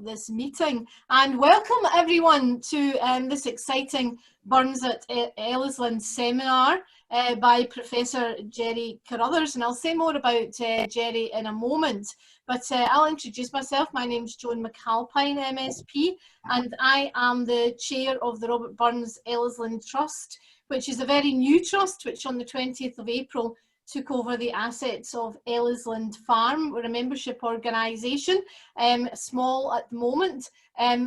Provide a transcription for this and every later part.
up this meeting, and welcome everyone to this exciting Burns at Ellisland seminar by Professor Gerry Carruthers, and I'll say more about Gerry in a moment, but I'll introduce myself. My name's Joan McAlpine, MSP, and I am the chair of the Robert Burns Ellisland Trust, which is a very new trust which on the 20th of April took over the assets of Ellisland Farm. We're a membership organisation, small at the moment,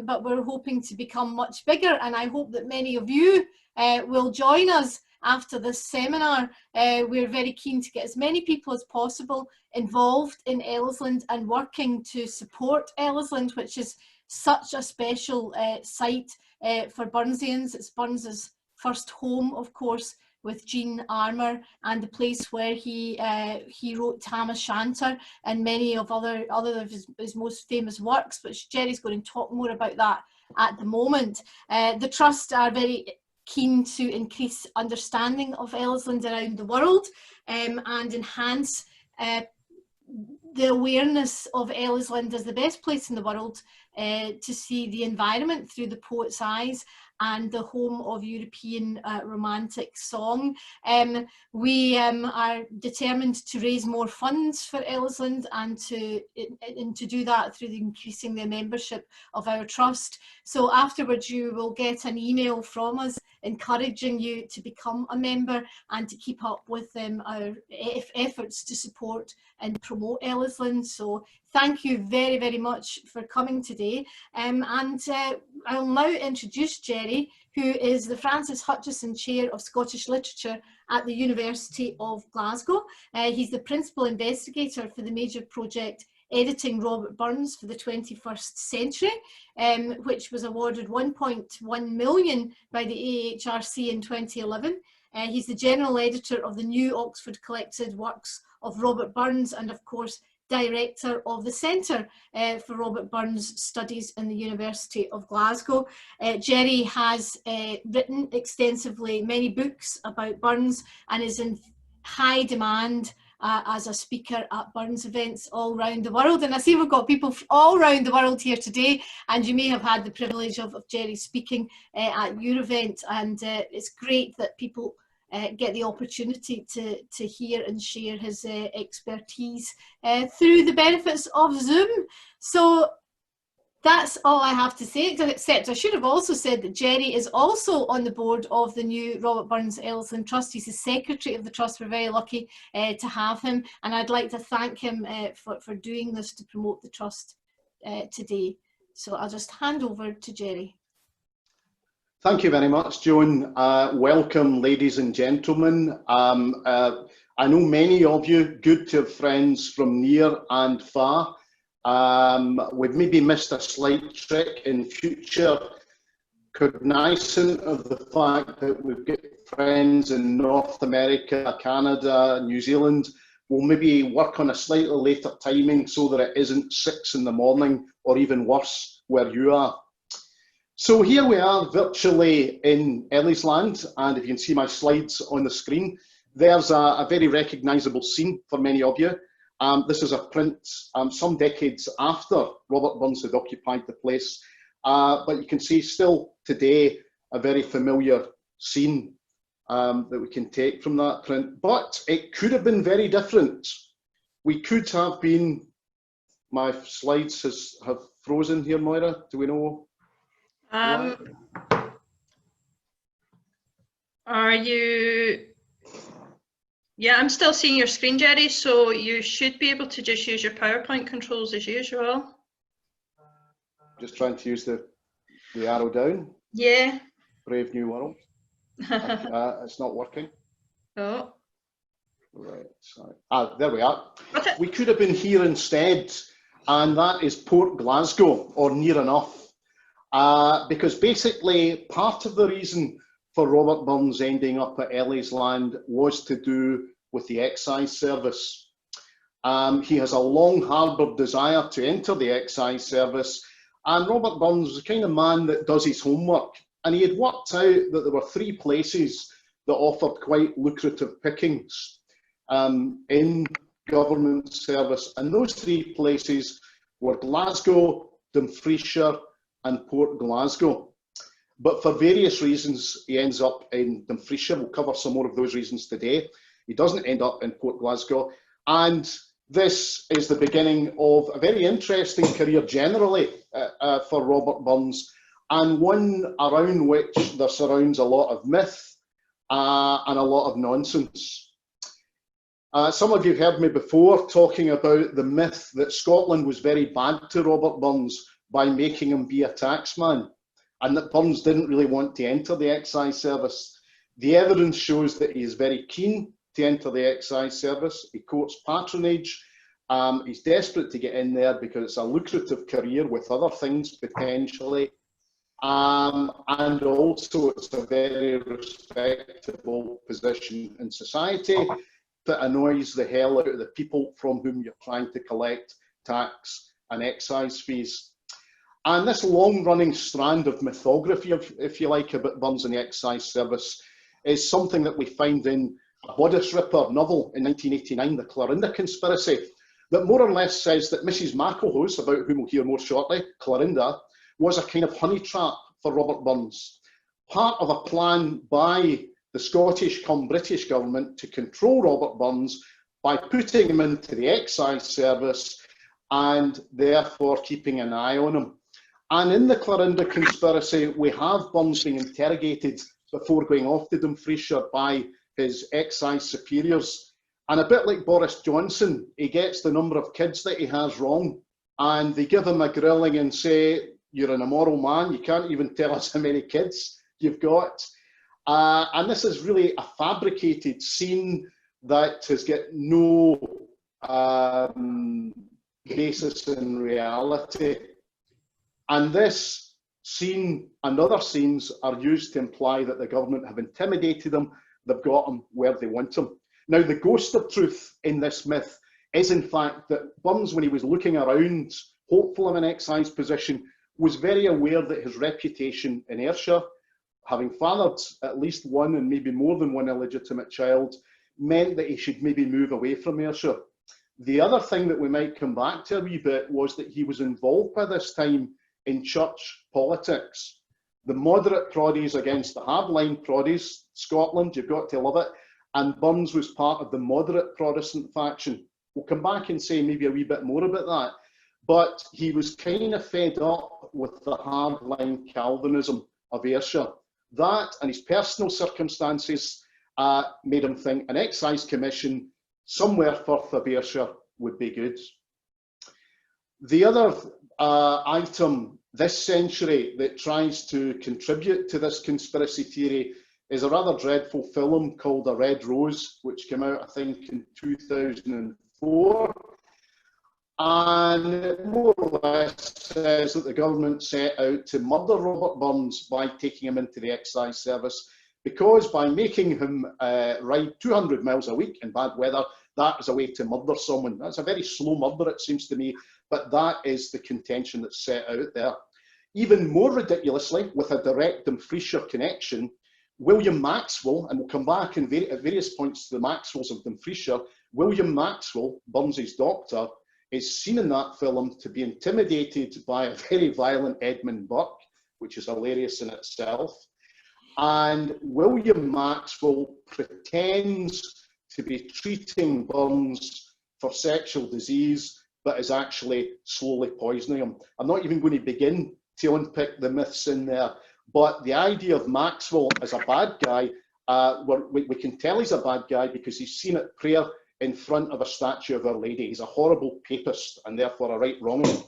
but we're hoping to become much bigger, and I hope that many of you will join us after this seminar. We're very keen to get as many people as possible involved in Ellisland and working to support Ellisland, which is such a special site for Burnsians. It's Burns's first home, of course, with Jean Armour, and the place where he wrote Tam O'Shanter and many of other of his most famous works, which Gerry's going to talk more about that at the moment. The Trust are very keen to increase understanding of Ellisland around the world and enhance the awareness of Ellisland as the best place in the world to see the environment through the poet's eyes and the home of European romantic song. We are determined to raise more funds for Ellisland and to do that through increasing the membership of our trust. So afterwards you will get an email from us encouraging you to become a member and to keep up with our efforts to support and promote Ellisland. So thank you very, very much for coming today. I'll now introduce Gerry, who is the Francis Hutchison Chair of Scottish Literature at the University of Glasgow. He's the Principal Investigator for the major project Editing Robert Burns for the 21st Century, which was awarded 1.1 million by the AHRC in 2011. He's the General Editor of the new Oxford Collected Works of Robert Burns, and of course Director of the Centre for Robert Burns Studies in the University of Glasgow. Gerry has written extensively many books about Burns and is in high demand as a speaker at Burns events all around the world. And I see we've got people all around the world here today, and you may have had the privilege of Gerry speaking at your event, and it's great that people get the opportunity to hear and share his expertise through the benefits of Zoom. So that's all I have to say, except I should have also said that Gerry is also on the board of the new Robert Burns Ellisland Trust. He's the secretary of the trust. We're very lucky to have him, and I'd like to thank him for doing this to promote the trust today. So I'll just hand over to Gerry. Thank you very much, Joan. Welcome, ladies and gentlemen. I know many of you, good to have friends from near and far. We've maybe missed a slight trick in future, cognizant of the fact that we've got friends in North America, Canada, New Zealand. We'll maybe work on a slightly later timing so that it isn't 6 in the morning or even worse where you are. So here we are virtually in Ellisland, and if you can see my slides on the screen, there's a very recognisable scene for many of you. This is a print some decades after Robert Burns had occupied the place, but you can see still today a very familiar scene that we can take from that print. But it could have been very different. We could have been, my slides have frozen here, Moira, do we know? Are you? Yeah, I'm still seeing your screen, Gerry, so you should be able to just use your PowerPoint controls as usual. Just trying to use the arrow down. Yeah. Brave new world. It's not working. Oh. Right, sorry. There we are. We could have been here instead, and that is Port Glasgow, or near enough. Because basically part of the reason for Robert Burns ending up at Ellisland was to do with the excise service. He has a long harboured desire to enter the excise service, and Robert Burns is the kind of man that does his homework, and he had worked out that there were 3 places that offered quite lucrative pickings in government service, and those 3 places were Glasgow, Dumfriesshire and Port Glasgow. But for various reasons, he ends up in Dumfriesshire. We'll cover some more of those reasons today. He doesn't end up in Port Glasgow. And this is the beginning of a very interesting career generally for Robert Burns, and one around which there surrounds a lot of myth and a lot of nonsense. Some of you heard me before talking about the myth that Scotland was very bad to Robert Burns by making him be a taxman, and that Burns didn't really want to enter the excise service. The evidence shows that he is very keen to enter the excise service. He courts patronage. He's desperate to get in there because it's a lucrative career with other things potentially. And also it's a very respectable position in society that annoys the hell out of the people from whom you're trying to collect tax and excise fees. And this long-running strand of mythography, if you like, about Burns and the excise service is something that we find in a bodice ripper novel in 1989, The Clarinda Conspiracy, that more or less says that Mrs. McElhose, about whom we'll hear more shortly, Clarinda, was a kind of honey trap for Robert Burns, part of a plan by the Scottish cum British government to control Robert Burns by putting him into the excise service and therefore keeping an eye on him. And in the Clarinda Conspiracy, we have Burns being interrogated before going off to Dumfriesshire by his excise superiors. And a bit like Boris Johnson, he gets the number of kids that he has wrong, and they give him a grilling and say, "You're an immoral man, you can't even tell us how many kids you've got." And this is really a fabricated scene that has got no basis in reality. And this scene and other scenes are used to imply that the government have intimidated him, they've got him where they want him. Now, the ghost of truth in this myth is, in fact, that Burns, when he was looking around, hopeful of an excise position, was very aware that his reputation in Ayrshire, having fathered at least one and maybe more than one illegitimate child, meant that he should maybe move away from Ayrshire. The other thing that we might come back to a wee bit was that he was involved by this time in church politics. The moderate Proddies against the hardline Proddies, Scotland, you've got to love it, and Burns was part of the moderate Protestant faction. We'll come back and say maybe a wee bit more about that, but he was kind of fed up with the hardline Calvinism of Ayrshire. That and his personal circumstances made him think an excise commission somewhere north of Ayrshire would be good. The other item this century that tries to contribute to this conspiracy theory is a rather dreadful film called A Red Rose, which came out, I think, in 2004. And it more or less says that the government set out to murder Robert Burns by taking him into the excise service, because by making him ride 200 miles a week in bad weather, that is a way to murder someone. That's a very slow murder, it seems to me, but that is the contention that's set out there. Even more ridiculously, with a direct Dumfriesshire connection, William Maxwell, and we'll come back at various points to the Maxwells of Dumfriesshire, William Maxwell, Burns's doctor, is seen in that film to be intimidated by a very violent Edmund Burke, which is hilarious in itself. And William Maxwell pretends to be treating Burns for sexual disease, but is actually slowly poisoning him. I'm not even going to begin to unpick the myths in there, but the idea of Maxwell as a bad guy, we can tell he's a bad guy because he's seen at prayer in front of a statue of Our Lady. He's a horrible papist and therefore a right wronging.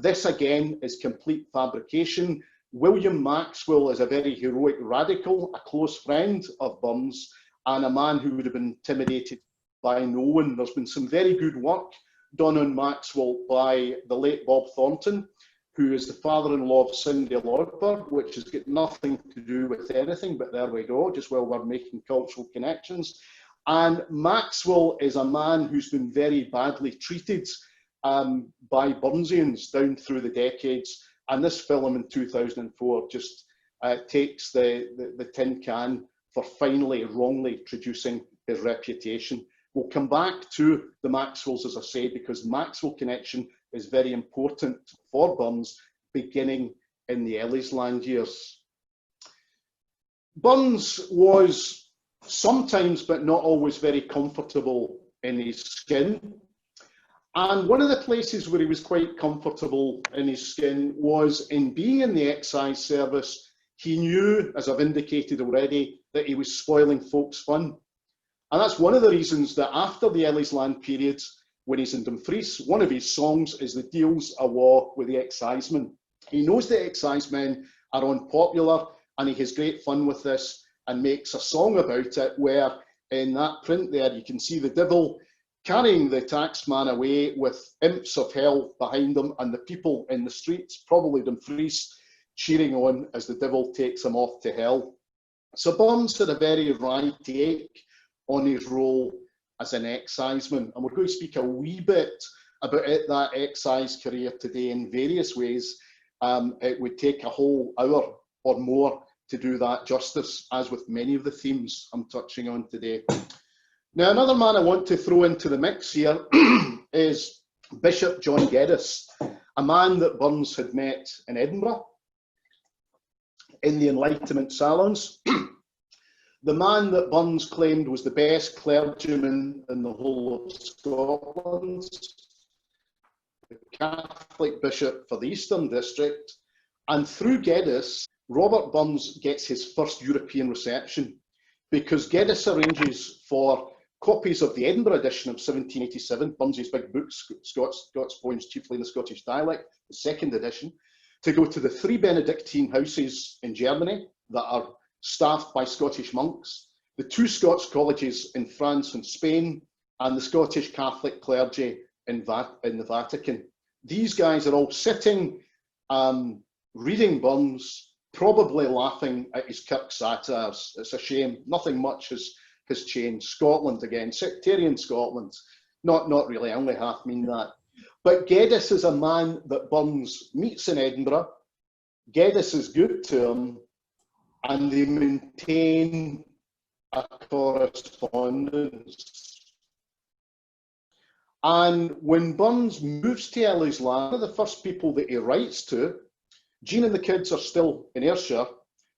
This again is complete fabrication. William Maxwell is a very heroic radical, a close friend of Burns, and a man who would have been intimidated by no one. There's been some very good work done on Maxwell by the late Bob Thornton, who is the father-in-law of Cyndi Lauper, which has got nothing to do with anything, but there we go, just while we're making cultural connections. And Maxwell is a man who's been very badly treated by Burnsians down through the decades, and this film in 2004 just takes the tin can for finally wrongly traducing his reputation. We'll come back to the Maxwells, as I say, because Maxwell connection is very important for Burns, beginning in the Ellisland years. Burns was sometimes, but not always, very comfortable in his skin. And one of the places where he was quite comfortable in his skin was in being in the excise service. He knew, as I've indicated already, that he was spoiling folks' fun. And that's one of the reasons that after the Ellisland periods, when he's in Dumfries, one of his songs is the Deal's a War with the excisemen. He knows the excisemen are unpopular, and he has great fun with this and makes a song about it, where in that print there you can see the devil carrying the taxman away with imps of hell behind him, and the people in the streets, probably Dumfries, cheering on as the devil takes him off to hell. So Burns had a very wry take on his role as an exciseman, and we're going to speak a wee bit about that excise career today in various ways. It would take a whole hour or more to do that justice, as with many of the themes I'm touching on today. Now, another man I want to throw into the mix here is Bishop John Geddes, a man that Burns had met in Edinburgh in the Enlightenment salons. The man that Burns claimed was the best clergyman in the whole of Scotland, the Catholic bishop for the Eastern District. And through Geddes, Robert Burns gets his first European reception, because Geddes arranges for copies of the Edinburgh edition of 1787, Burns's big book, Scots Poems Chiefly in the Scottish Dialect, the second edition, to go to the 3 Benedictine houses in Germany that are staffed by Scottish monks, the 2 Scots colleges in France and Spain, and the Scottish Catholic clergy in the Vatican. These guys are all sitting, reading Burns, probably laughing at his Kirk satires. It's a shame, nothing much has changed. Scotland again, sectarian Scotland, not really, I only half mean that. But Geddes is a man that Burns meets in Edinburgh. Geddes is good to him, and they maintain a correspondence. And when Burns moves to Ellisland, one of the first people that he writes to, Jean and the kids are still in Ayrshire.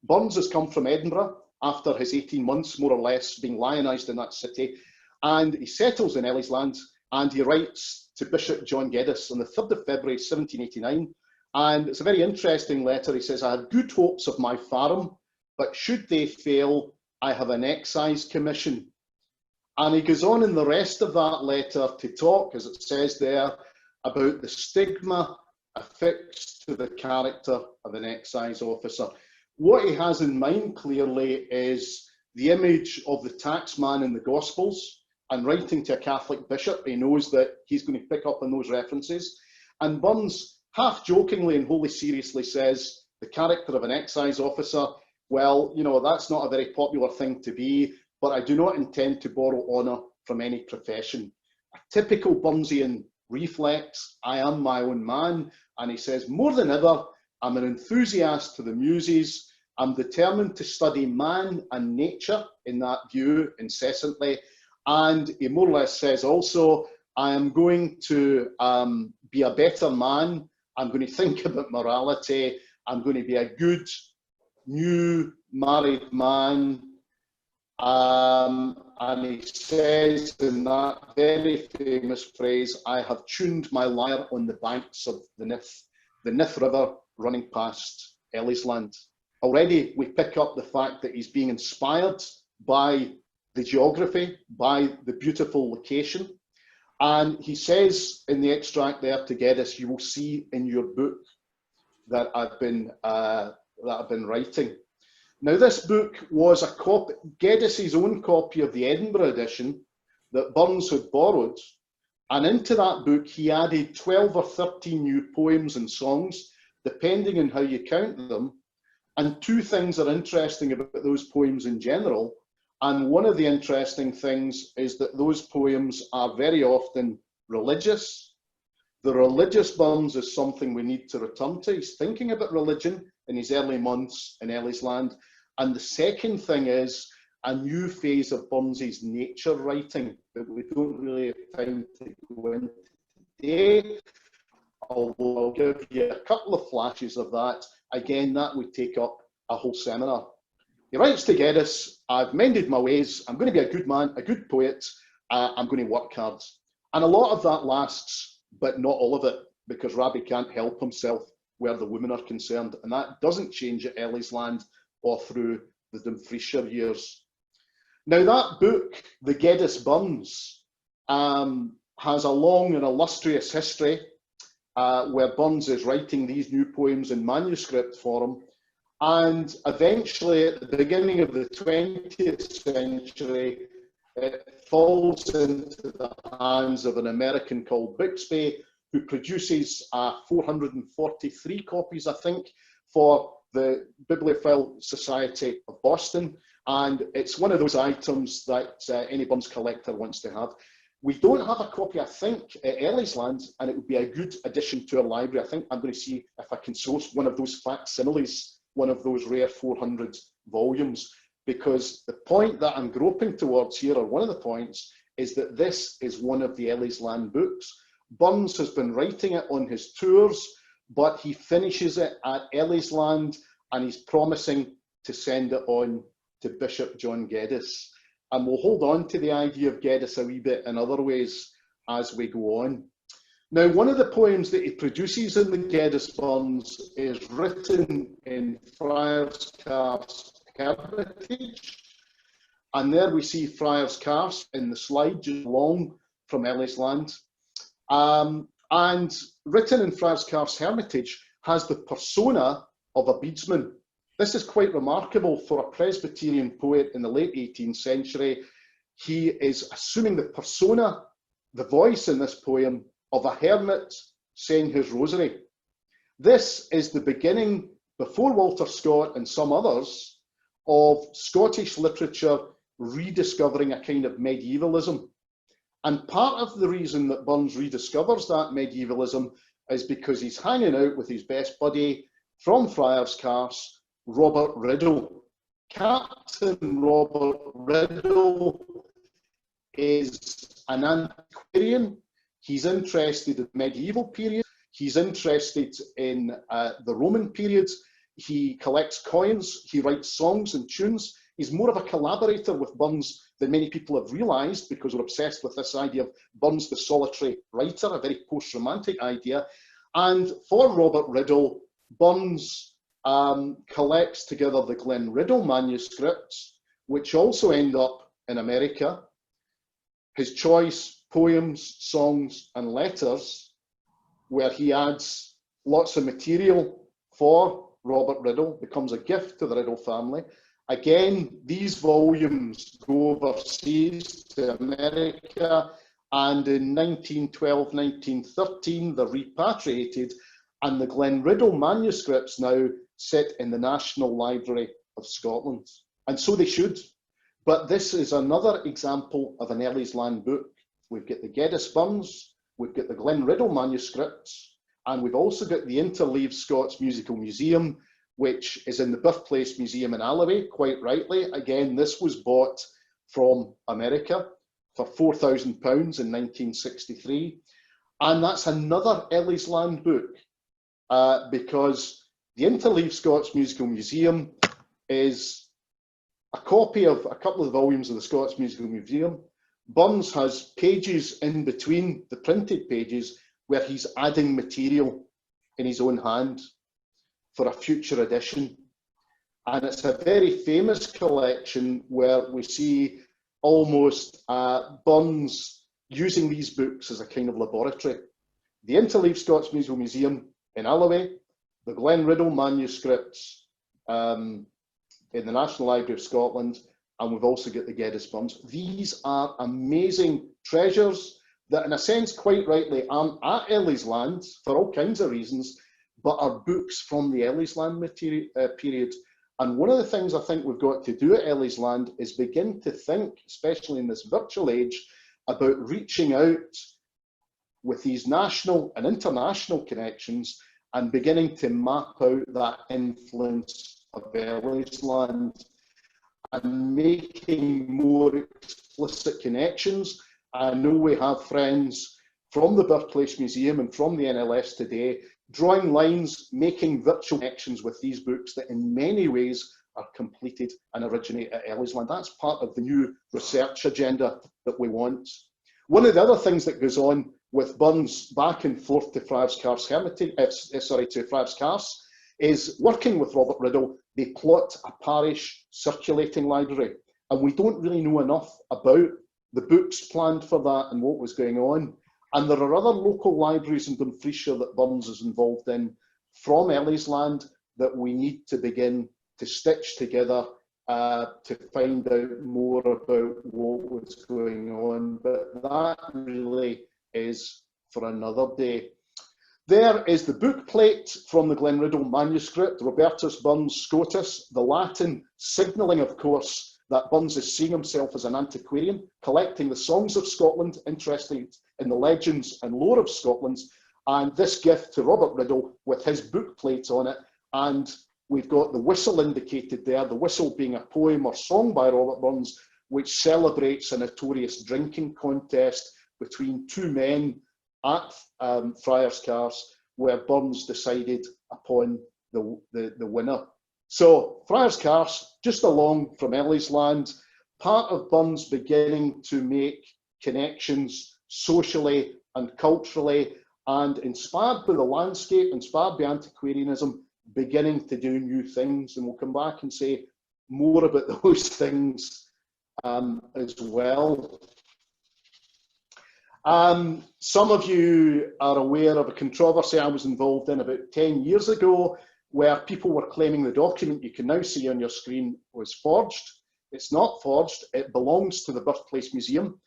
Burns has come from Edinburgh after his 18 months, more or less, being lionised in that city, and he settles in Ellisland, and he writes to Bishop John Geddes on the 3rd of February 1789, and it's a very interesting letter. He says, "I had good hopes of my farm, but should they fail, I have an excise commission." And he goes on in the rest of that letter to talk, as it says there, about the stigma affixed to the character of an excise officer. What he has in mind clearly is the image of the taxman in the Gospels, and writing to a Catholic bishop, he knows that he's going to pick up on those references. And Burns, half jokingly and wholly seriously, says, the character of an excise officer, well, you know, that's not a very popular thing to be, but I do not intend to borrow honour from any profession. A typical Burnsian reflex, I am my own man. And he says, more than ever, I'm an enthusiast to the muses. I'm determined to study man and nature in that view incessantly. And he more or less says also, I am going to be a better man. I'm going to think about morality. I'm going to be a good new married man. And he says in that very famous phrase, I have tuned my lyre on the banks of the Nith River running past Ellisland. Already we pick up the fact that he's being inspired by the geography, by the beautiful location. And he says in the extract there to Geddes, you will see in your book that I've been writing. Now, this book was a copy, Geddes' own copy of the Edinburgh edition that Burns had borrowed, and into that book he added 12 or 13 new poems and songs, depending on how you count them. And 2 things are interesting about those poems in general, and one of the interesting things is that those poems are very often religious. The religious Burns is something we need to return to. He's thinking about religion in his early months in Ellisland. And the second thing is a new phase of Burns's nature writing that we don't really have time to go into today. although I'll give you a couple of flashes of that. Again, that would take up a whole seminar. He writes to Geddes, I've mended my ways, I'm going to be a good man, a good poet, I'm going to work hard. And a lot of that lasts, but not all of it, because Rabbie can't help himself where the women are concerned. And that doesn't change at Ellisland or through the Dumfriesshire years. Now that book, The Geddes Burns, has a long and illustrious history where Burns is writing these new poems in manuscript form. And eventually, at the beginning of the 20th century, it falls into the hands of an American called Bixby, who produces 443 copies, I think, for the Bibliophile Society of Boston. And it's one of those items that any Burns collector wants to have. We don't have a copy, I think, at Ellisland, and it would be a good addition to our library. I think I'm going to see if I can source one of those facsimiles, one of those rare 400 volumes, because the point that I'm groping towards here, or one of the points, is that this is one of the Ellisland books. Burns has been writing it on his tours, but he finishes it at Ellisland, and he's promising to send it on to Bishop John Geddes. And we'll hold on to the idea of Geddes a wee bit in other ways as we go on. Now, one of the poems that he produces in the Geddes Burns is written in Friars Carf's Hermitage. And there we see Friars Carf in the slide, just along from Ellisland. And written in Friars Carf's Hermitage has the persona of a beadsman. This is quite remarkable for a Presbyterian poet in the late 18th century. He is assuming the persona, the voice in this poem, of a hermit saying his rosary. This is the beginning, before Walter Scott and some others, of Scottish literature rediscovering a kind of medievalism. And part of the reason that Burns rediscovers that medievalism is because he's hanging out with his best buddy from Friars Carf, Robert Riddle. Captain Robert Riddle is an antiquarian. He's interested in the medieval period. He's interested in the Roman period. He collects coins. He writes songs and tunes. He's more of a collaborator with Burns than many people have realised, because we're obsessed with this idea of Burns the solitary writer, a very post-romantic idea. And for Robert Riddle, Burns collects together the Glen Riddle manuscripts, which also end up in America. His choice poems, songs, and letters, where he adds lots of material for Robert Riddle, becomes a gift to the Riddle family. Again, these volumes go overseas to America, and in 1912, 1913, they're repatriated, and the Glen Riddle manuscripts now sit in the National Library of Scotland. And so they should. But this is another example of an Ellisland book. We've got the Geddes Burns, we've got the Glen Riddle manuscripts, and we've also got the Interleave Scots Musical Museum, which is in the Birthplace Museum in Alloway, quite rightly. Again, this was bought from America for £4,000 in 1963. And that's another Ellisland book, because the Interleave Scots Musical Museum is a copy of a couple of volumes of the Scots Musical Museum. Burns has pages in between the printed pages where he's adding material in his own hand for a future edition. And it's a very famous collection where we see almost Burns using these books as a kind of laboratory. The Interleave Scots Musical Museum in Alloway, the Glen Riddle manuscripts in the National Library of Scotland, and we've also got the Geddes Burns. These are amazing treasures that, in a sense, quite rightly, aren't at Ellisland for all kinds of reasons, but are books from the Ellisland period. And one of the things I think we've got to do at Ellisland is begin to think, especially in this virtual age, about reaching out with these national and international connections and beginning to map out that influence of Ellisland and making more explicit connections. I know we have friends from the Birthplace Museum and from the NLS today, drawing lines, making virtual connections with these books that in many ways are completed and originate at Ellisland. That's part of the new research agenda that we want. One of the other things that goes on with Burns back and forth to Friars Carse to Friars Carse is working with Robert Riddle. They plot a parish circulating library, and we don't really know enough about the books planned for that and what was going on. And there are other local libraries in Dumfriesshire that Burns is involved in from Ellisland that we need to begin to stitch together to find out more about what was going on. But that really is for another day. There is the book plate from the Glenriddle manuscript, Robertus Burns Scotus, the Latin, signalling, of course, that Burns is seeing himself as an antiquarian, collecting the songs of Scotland, interested in the legends and lore of Scotland, and this gift to Robert Riddle with his book plate on it. And we've got the whistle indicated there, the whistle being a poem or song by Robert Burns, which celebrates a notorious drinking contest between two men at Friars Carse, where Burns decided upon the winner. So Friars Carse, just along from Ellisland, part of Burns beginning to make connections socially and culturally, and inspired by the landscape, inspired by antiquarianism, beginning to do new things. And we'll come back and say more about those things as well. Some of you are aware of a controversy I was involved in about 10 years ago, where people were claiming the document you can now see on your screen was forged. It's not forged, it belongs to the Birthplace Museum.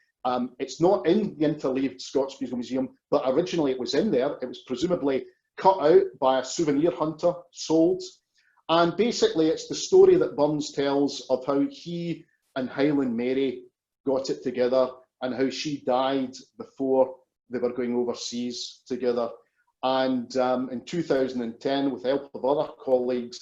It's not in the interleaved Scots Museum, but originally it was in there. It was presumably cut out by a souvenir hunter, sold. And basically it's the story that Burns tells of how he and Highland Mary got it together and how she died before they were going overseas together. And in 2010, with the help of other colleagues,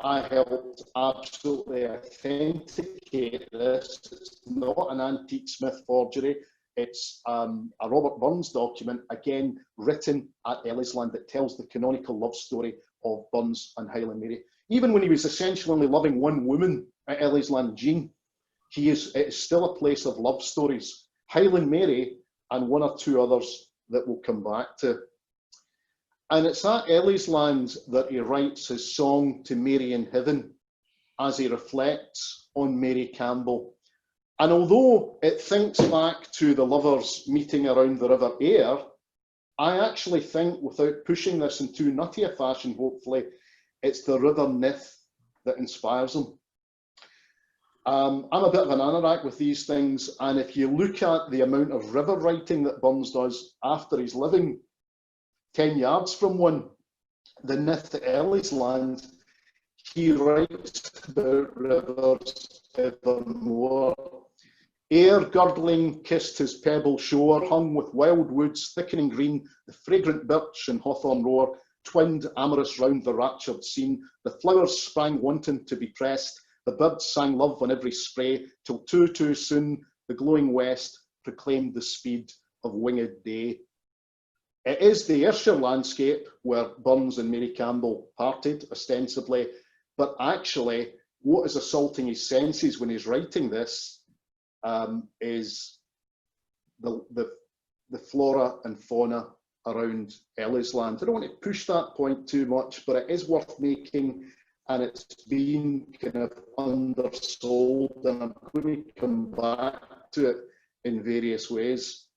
I helped absolutely authenticate this. It's not an antique Smith forgery. It's a Robert Burns document, again, written at Ellisland, that tells the canonical love story of Burns and Highland Mary. Even when he was essentially only loving one woman at Ellisland, Jean, it is still a place of love stories. Highland Mary and one or two others that we'll come back to. And it's at Ellisland that he writes his song to Mary in Heaven as he reflects on Mary Campbell. And although it thinks back to the lovers meeting around the River Ayr, I actually think, without pushing this in too nutty a fashion, hopefully, it's the River Nith that inspires him. I'm a bit of an anorak with these things, and if you look at the amount of river writing that Burns does after he's living 10 yards from one, the Nith at Ellisland, he writes about rivers evermore. Ayr girdling kissed his pebble shore, hung with wild woods thickening green, the fragrant birch and hawthorn roar, twinned amorous round the raptured scene. The flowers sprang wanton to be pressed, the birds sang love on every spray, till too soon the glowing west proclaimed the speed of winged day. It is the Ayrshire landscape where Burns and Mary Campbell parted, ostensibly, but actually what is assaulting his senses when he's writing this is the flora and fauna around Ellisland. I don't want to push that point too much, but it is worth making, and it's been kind of undersold, and I'm going to come back to it in various ways.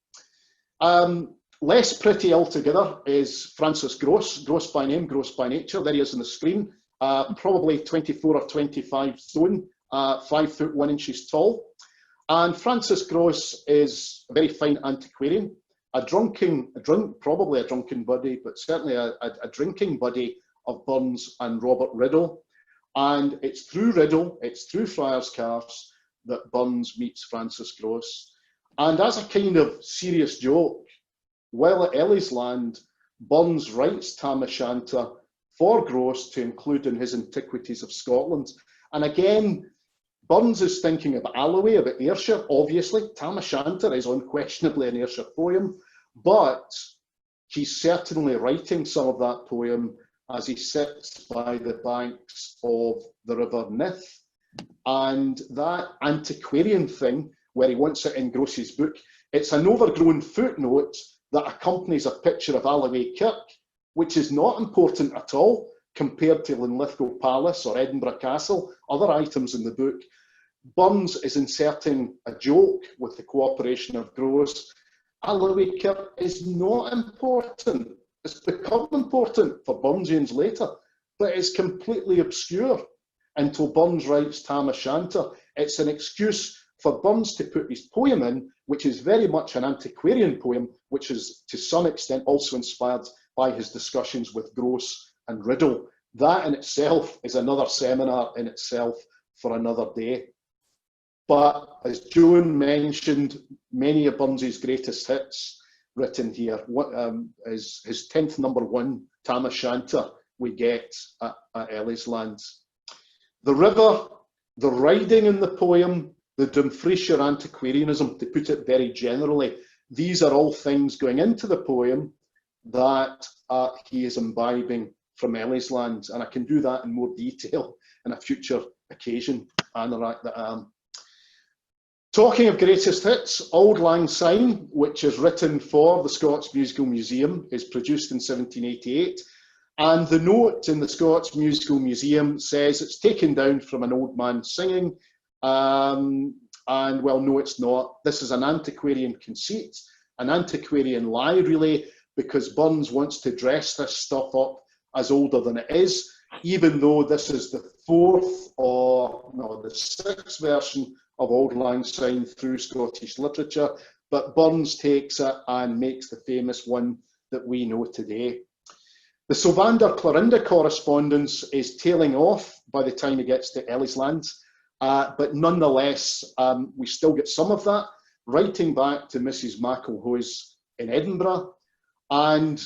Less pretty altogether is Francis Gross, Gross by name, Gross by nature. There he is on the screen, probably 24 or 25 stone, 5 foot 1 inches tall. And Francis Gross is a very fine antiquarian, probably a drunken buddy, but certainly a drinking buddy of Burns and Robert Riddle. And it's through Riddle, it's through Friars Carse that Burns meets Francis Gross. And as a kind of serious joke, while at Ellisland, Burns writes Tam O'Shanter for Gross to include in his Antiquities of Scotland. And again, Burns is thinking of Alloway, about Ayrshire, obviously. Tam O'Shanter is unquestionably an Ayrshire poem, But he's certainly writing some of that poem as he sits by the banks of the River Nith. And that antiquarian thing, where he wants it in Gross's book, it's an overgrown footnote that accompanies a picture of Alloway Kirk, which is not important at all compared to Linlithgow Palace or Edinburgh Castle, other items in the book. Burns is inserting a joke with the cooperation of Gross. Alloway Kirk is not important. It's become important for Burnsians later, but it's completely obscure until Burns writes Tam O'Shanter. It's an excuse for Burns to put his poem in, which is very much an antiquarian poem, which is to some extent also inspired by his discussions with Gross and Riddle. That in itself is another seminar in itself for another day. But as Joan mentioned, many of Burns's greatest hits written here. Is his 10th #1, Tam O'Shanter, we get at Ellisland. The river, the riding in the poem, the Dumfriesshire antiquarianism, to put it very generally, these are all things going into the poem that he is imbibing from Ellisland, and I can do that in more detail in a future occasion, Anorak that I am. Talking of greatest hits, Auld Lang Syne, which is written for the Scots Musical Museum, is produced in 1788, and the note in the Scots Musical Museum says it's taken down from an old man singing, and well, no, it's not. This is an antiquarian conceit, an antiquarian lie, really, because Burns wants to dress this stuff up as older than it is, even though this is the 4th or no, the 6th version of Auld Lang Syne through Scottish literature, but Burns takes it and makes the famous one that we know today. The Sylvander Clorinda correspondence is tailing off by the time he gets to Ellisland, but nonetheless, we still get some of that, writing back to Mrs. McElhoy's in Edinburgh. And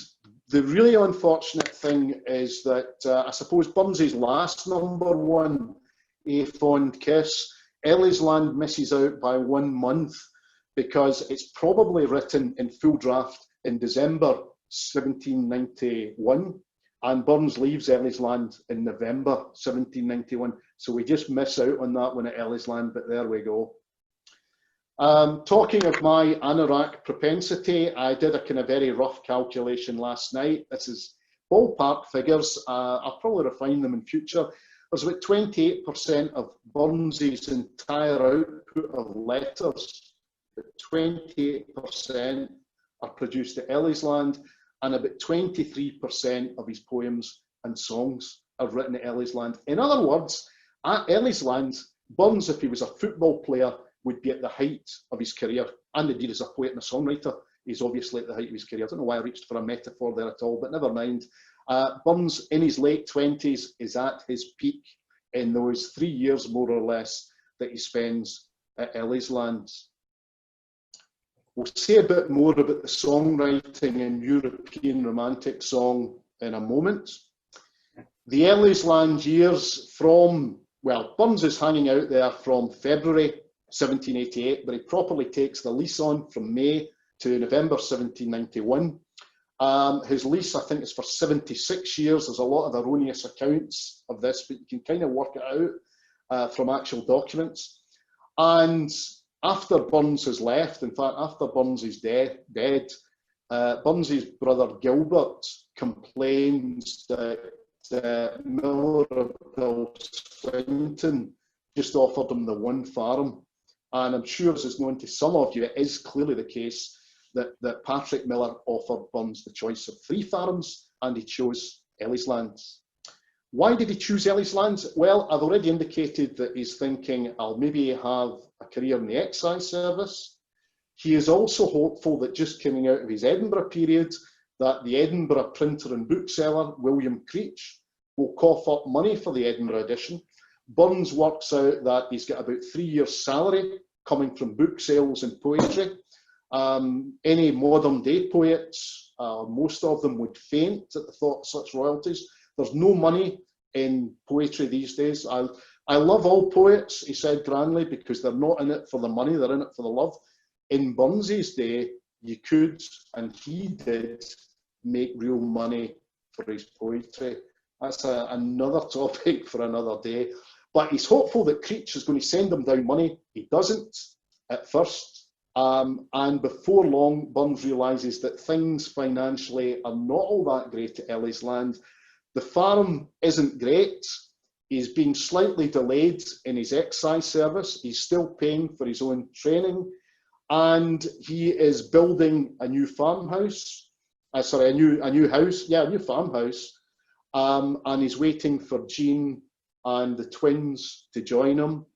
the really unfortunate thing is that I suppose Burns's last #1, A Fond Kiss, Ellisland misses out by 1 month because it's probably written in full draft in December 1791, and Burns leaves Ellisland in November 1791. So we just miss out on that one at Ellisland, but there we go. Talking of my anorak propensity, I did a kind of very rough calculation last night. This is ballpark figures. I'll probably refine them in future. There's about 28% of Burns's entire output of letters, but 28% are produced at Ellisland, and about 23% of his poems and songs are written at Ellisland. In other words, at Ellisland, Burns, if he was a football player, would be at the height of his career, and indeed as a poet and a songwriter, he's obviously at the height of his career. I don't know why I reached for a metaphor there at all, but never mind. Burns, in his late 20s, is at his peak in those 3 years, more or less, that he spends at Ellisland. We'll say a bit more about the songwriting in European Romantic song in a moment. The Ellisland years from, well, Burns is hanging out there from February 1788, but he properly takes the lease on from May to November 1791. His lease, I think, is for 76 years. There's a lot of erroneous accounts of this, but you can kind of work it out from actual documents. And after Burns has left, in fact, after Burns is dead, Burns's brother Gilbert complains that Miller of Swinton just offered him the one farm. And I'm sure, as is known to some of you, it is clearly the case that Patrick Miller offered Burns the choice of 3 farms, and he chose Ellisland. Why did he choose Ellisland? Well, I've already indicated that he's thinking, I'll maybe have a career in the excise service. He is also hopeful that just coming out of his Edinburgh period, that the Edinburgh printer and bookseller, William Creech, will cough up money for the Edinburgh edition. Burns works out that he's got about 3 years' salary coming from book sales and poetry. Any modern day poets, most of them would faint at the thought of such royalties. There's no money in poetry these days. I love all poets, he said grandly, because they're not in it for the money, they're in it for the love. In Burns's day, you could, and he did, make real money for his poetry. That's another topic for another day. But he's hopeful that Creech is going to send him down money. He doesn't at first. And before long, Burns realises that things financially are not all that great at Ellisland. The farm isn't great. He's being slightly delayed in his excise service. He's still paying for his own training. And he is building a new farmhouse. A new house. Yeah, a new farmhouse. And he's waiting for Jean and the twins to join him.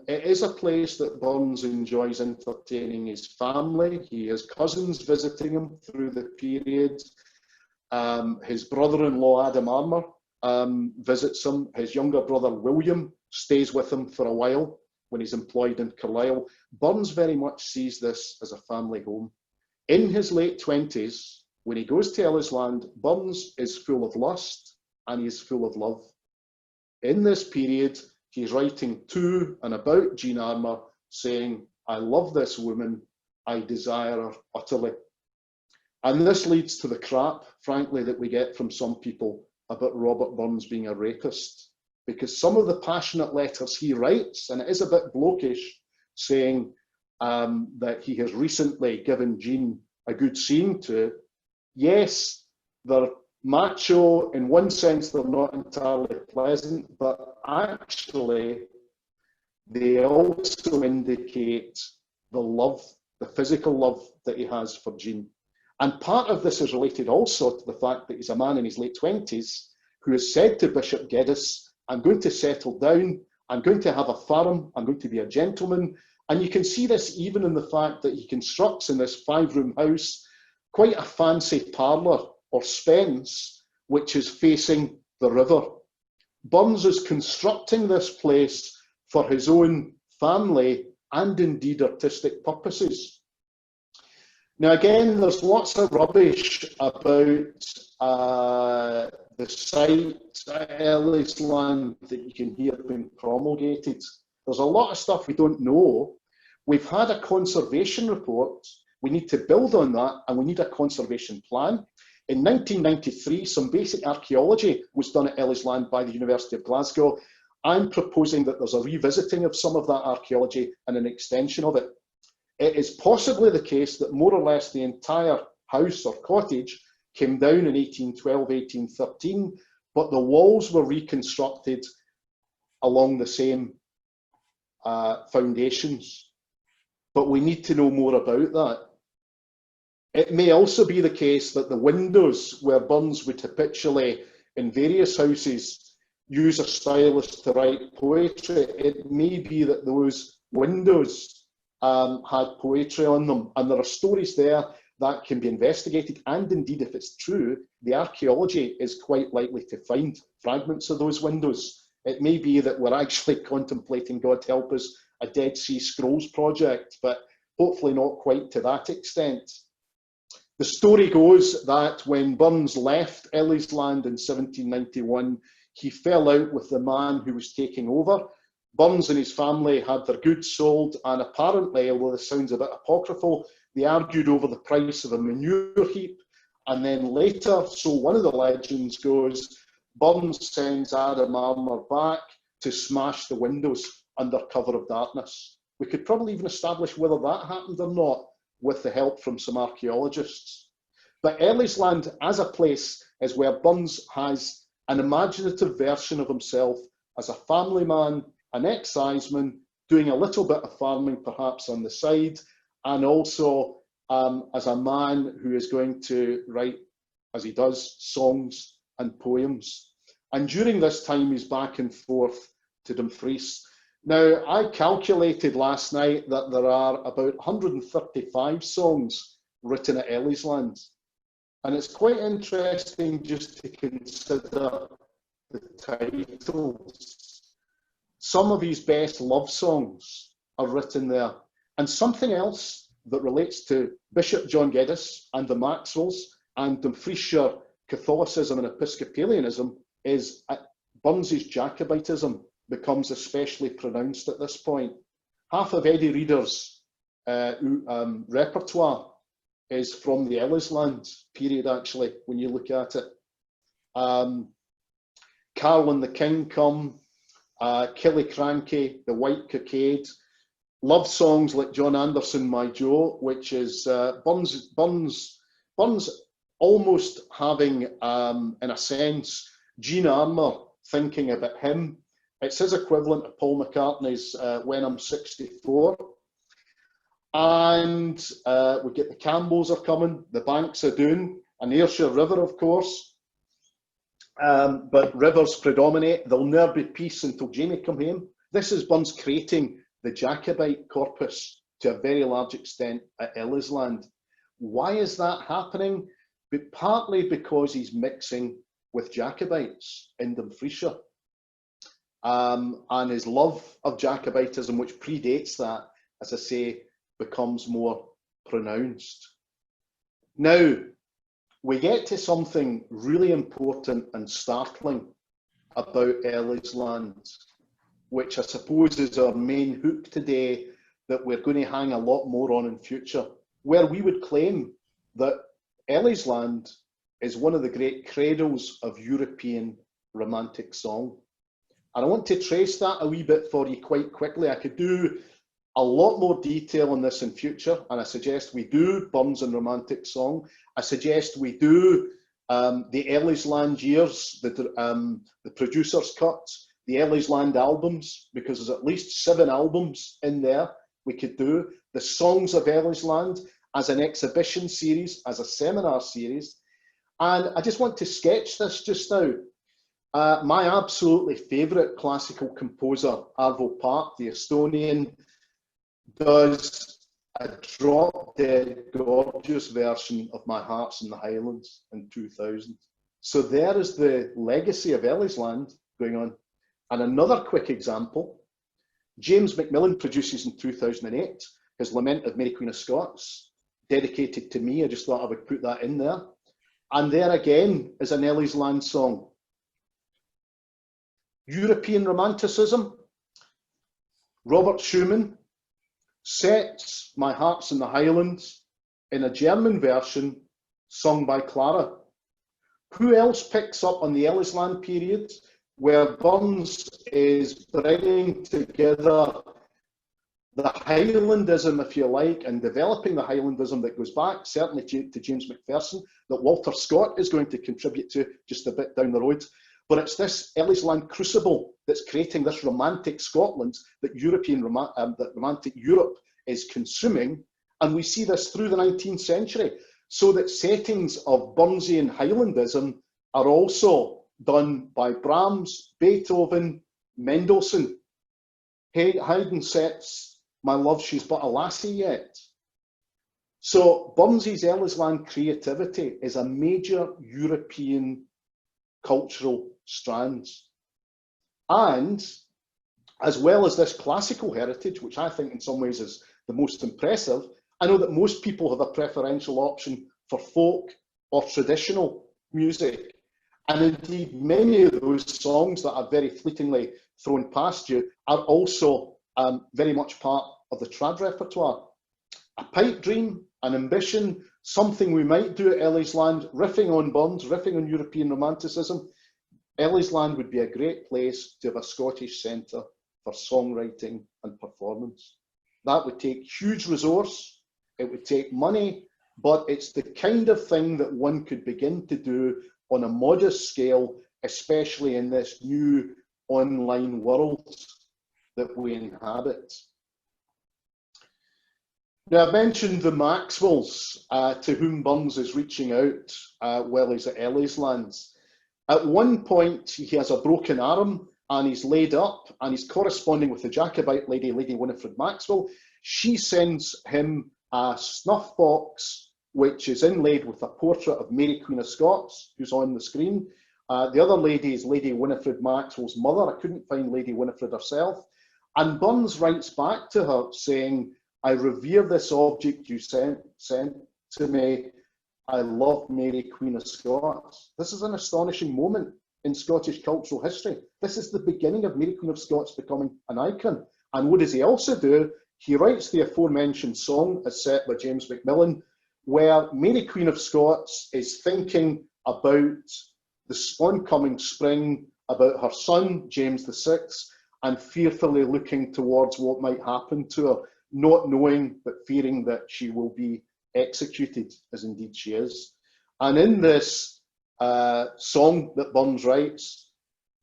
It is a place that Burns enjoys entertaining his family. He has cousins visiting him through the period. His brother-in-law, Adam Armour, visits him. His younger brother, William, stays with him for a while when he's employed in Carlisle. Burns very much sees this as a family home. In his late 20s, when he goes to Ellisland, Burns is full of lust and he is full of love. In this period, he's writing to and about Jean Armour, saying, I love this woman, I desire her utterly. And this leads to the crap, frankly, that we get from some people about Robert Burns being a rapist, because some of the passionate letters he writes, and it is a bit blokish, saying that he has recently given Jean a good seeing to. Yes, they're macho, in one sense they're not entirely pleasant, but actually they also indicate the love, the physical love that he has for Jean. And part of this is related also to the fact that he's a man in his late 20s who has said to Bishop Geddes, I'm going to settle down, I'm going to have a farm, I'm going to be a gentleman. And you can see this even in the fact that he constructs in this 5-room house quite a fancy parlour or spence, which is facing the river. Burns is constructing this place for his own family and indeed artistic purposes. Now again, there's lots of rubbish about the site at Ellisland that you can hear being promulgated. There's a lot of stuff we don't know. We've had a conservation report. We need to build on that, and we need a conservation plan. In 1993, some basic archaeology was done at Ellisland by the University of Glasgow. I'm proposing that there's a revisiting of some of that archaeology and an extension of it. It is possibly the case that more or less the entire house or cottage came down in 1812, 1813, but the walls were reconstructed along the same foundations. But we need to know more about that. It may also be the case that the windows where Burns would habitually, in various houses, use a stylist to write poetry, it may be that those windows had poetry on them, and there are stories there that can be investigated, and indeed, if it's true, the archaeology is quite likely to find fragments of those windows. It may be that we're actually contemplating, God help us, a Dead Sea Scrolls project, but hopefully not quite to that extent. The story goes that when Burns left Ellisland in 1791, he fell out with the man who was taking over. Burns and his family had their goods sold, and apparently, although this sounds a bit apocryphal, they argued over the price of a manure heap. And then later, so one of the legends goes, Burns sends Adam Armour back to smash the windows under cover of darkness. We could probably even establish whether that happened or not with the help from some archaeologists. But Ellisland as a place is where Burns has an imaginative version of himself as a family man, an exciseman, doing a little bit of farming perhaps on the side, and also as a man who is going to write, as he does, songs and poems. And during this time, he's back and forth to Dumfries. Now, I calculated last night that there are about 135 songs written at Ellisland. And it's quite interesting just to consider the titles. Some of his best love songs are written there. And something else that relates to Bishop John Geddes and the Maxwells and Dumfriesshire Catholicism and Episcopalianism is Burns's Jacobitism becomes especially pronounced at this point. Half of Eddie Reader's repertoire is from the Ellisland period, actually, when you look at it. Carol and the King Come, Killiecrankie, The White Cockade, love songs like John Anderson, My Joe, which is Burns almost having, in a sense, Gene Armour thinking about him. It's his equivalent of Paul McCartney's When I'm 64. And we get the Campbells are coming, the Banks of Doon, and Ayrshire River, of course. But rivers predominate. There'll never be peace until Jamie come home. This is Burns creating the Jacobite corpus to a very large extent at Ellisland. Why is that happening? But partly because he's mixing with Jacobites in Dumfriesshire. And his love of Jacobitism, which predates that, as I say, becomes more pronounced. Now, we get to something really important and startling about Ellisland, which I suppose is our main hook today that we're going to hang a lot more on in future, where we would claim that Ellisland is one of the great cradles of European romantic song. And I want to trace that a wee bit for you quite quickly. I could do a lot more detail on this in future, and I suggest we do Burns and Romantic Song. I suggest we do the Ellisland years, the producer's cuts, the Ellisland albums, because there's at least 7 albums in there we could do. The Songs of Ellisland as an exhibition series, as a seminar series. And I just want to sketch this just now. My absolutely favourite classical composer, Arvo Pärt, the Estonian, does a drop-dead gorgeous version of My Heart's in the Highlands in 2000. So there is the legacy of Ellisland going on. And another quick example, James Macmillan produces in 2008 his Lament of Mary Queen of Scots, dedicated to me. I just thought I would put that in there. And there again is an Ellisland song. European Romanticism, Robert Schumann sets My Heart's in the Highlands in a German version sung by Clara. Who else picks up on the Ellisland period, where Burns is bringing together the Highlandism, if you like, and developing the Highlandism that goes back certainly to James Macpherson, that Walter Scott is going to contribute to just a bit down the road. But it's this Ellisland crucible that's creating this romantic Scotland that that romantic Europe is consuming. And we see this through the 19th century, so that settings of Burnsian Highlandism are also done by Brahms, Beethoven, Mendelssohn. Haydn sets My Love, She's But a Lassie Yet. So Burnsi's Ellisland creativity is a major European cultural strands. And as well as this classical heritage, which I think in some ways is the most impressive, I know that most people have a preferential option for folk or traditional music. And indeed, many of those songs that I've very fleetingly thrown past you are also very much part of the trad repertoire. A pipe dream, an ambition, something we might do at Ellisland, riffing on Burns, riffing on European Romanticism. Ellisland would be a great place to have a Scottish centre for songwriting and performance. That would take huge resource, it would take money, but it's the kind of thing that one could begin to do on a modest scale, especially in this new online world that we inhabit. Now, I mentioned the Maxwells, to whom Burns is reaching out while he's at Ellisland. At one point, he has a broken arm and he's laid up and he's corresponding with the Jacobite lady, Lady Winifred Maxwell. She sends him a snuff box, which is inlaid with a portrait of Mary Queen of Scots, who's on the screen. The other lady is Lady Winifred Maxwell's mother. I couldn't find Lady Winifred herself. And Burns writes back to her saying, I revere this object you sent to me. I love Mary Queen of Scots. This is an astonishing moment in Scottish cultural history. This is the beginning of Mary Queen of Scots becoming an icon. And what does he also do? he writes the aforementioned song as set by James Macmillan, where Mary Queen of Scots is thinking about the oncoming spring, about her son, James VI, and fearfully looking towards what might happen to her, not knowing but fearing that she will be executed, as indeed she is. And in this song that Burns writes,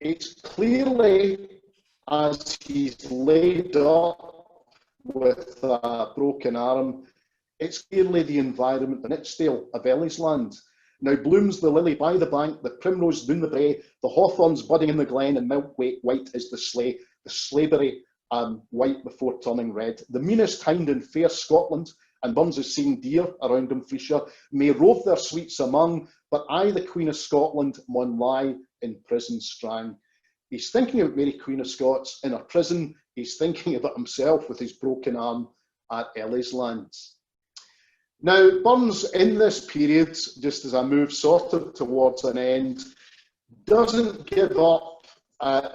it's clearly, as he's laid up with a broken arm, it's clearly the environment in Nitchdale of Ellisland. Now blooms the lily by the bank, the primrose doon the brae, the hawthorn's budding in the glen, and milk white is the slayberry white before turning red. The meanest hind in fair Scotland, and Burns has seen deer around Dumfriesshire, may rove their sweets among, but I, the Queen of Scotland, maun lie in prison strang. He's thinking of Mary Queen of Scots in her prison. He's thinking about himself with his broken arm at Ellisland. Now, Burns, in this period, just as I move sort of towards an end, doesn't give up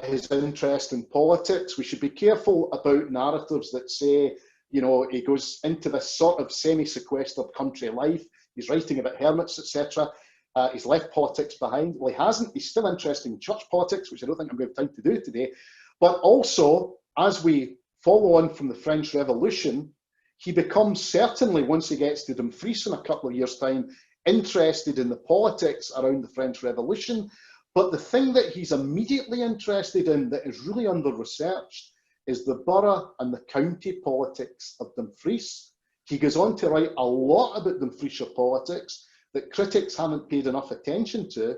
his interest in politics. We should be careful about narratives that say, you know, he goes into this sort of semi-sequestered country life. He's writing about hermits, etc. He's left politics behind. Well, he hasn't. He's still interested in church politics, which I don't think I'm going to have time to do today. But also, as we follow on from the French Revolution, he becomes certainly, once he gets to Dumfries in a couple of years' time, interested in the politics around the French Revolution. But the thing that he's immediately interested in that is really under-researched is the borough and the county politics of Dumfries. He goes on to write a lot about Dumfriesshire politics that critics haven't paid enough attention to.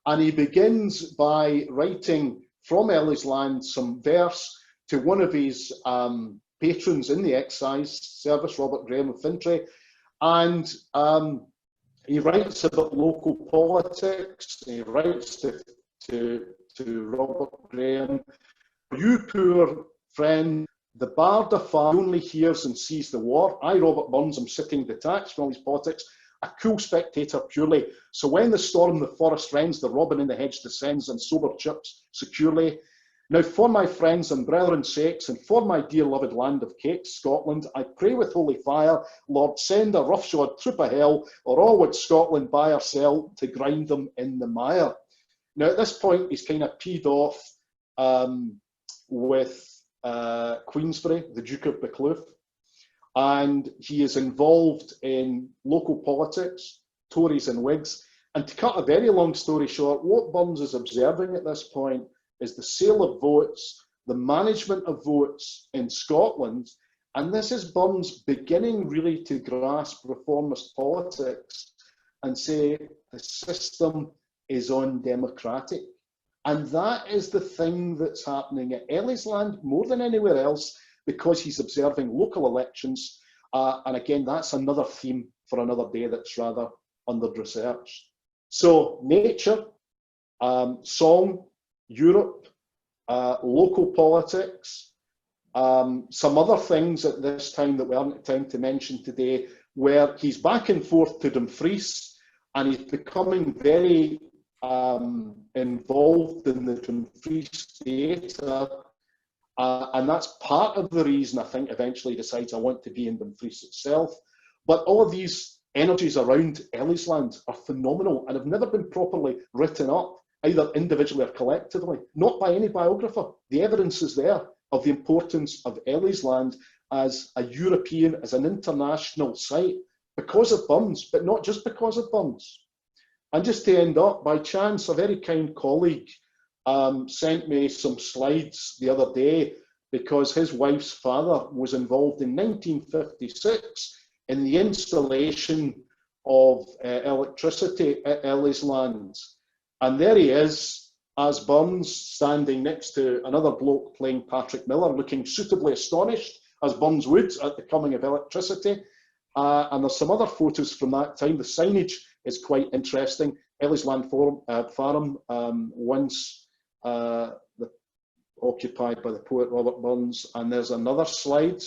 And he begins by writing from Ellisland some verse to one of his patrons in the excise service, Robert Graham of Fintry, and he writes about local politics. He writes to Robert Graham, "You poor friend, the bard afar only hears and sees the war. I, Robert Burns, am sitting detached from all these politics, a cool spectator purely. So when the storm the forest rends, the robin in the hedge descends, and sober chirps securely. Now for my friends and brethren's sakes, and for my dear loved land of cakes, Scotland, I pray with holy fire, Lord, send a roughshod troop of hell, or all would Scotland buy or sell, to grind them in the mire." Now at this point, he's kind of peed off with Queensberry, the Duke of Buccleuch, and he is involved in local politics, Tories and Whigs. And to cut a very long story short, what Burns is observing at this point is the sale of votes, the management of votes in Scotland, and this is Burns beginning really to grasp reformist politics and say the system is undemocratic. And that is the thing that's happening at Ellisland more than anywhere else, because he's observing local elections. And again, that's another theme for another day that's rather under-researched. So nature, song, Europe, local politics, some other things at this time that we haven't time to mention today, where he's back and forth to Dumfries and he's becoming very involved in the Dumfries theatre, and that's part of the reason I think eventually he decides I want to be in Dumfries itself. But all of these energies around Ellisland are phenomenal and have never been properly written up, either individually or collectively, not by any biographer. The evidence is there of the importance of Ellisland as a European, as an international site, because of Burns, but not just because of Burns. And just to end up, by chance, a very kind colleague sent me some slides the other day, because his wife's father was involved in 1956 in the installation of electricity at Ellisland. And there he is, as Burns, standing next to another bloke playing Patrick Miller, looking suitably astonished, as Burns would, at the coming of electricity. And there's some other photos from that time. The signage is quite interesting. Ellisland Farm, once occupied by the poet Robert Burns. And there's another slide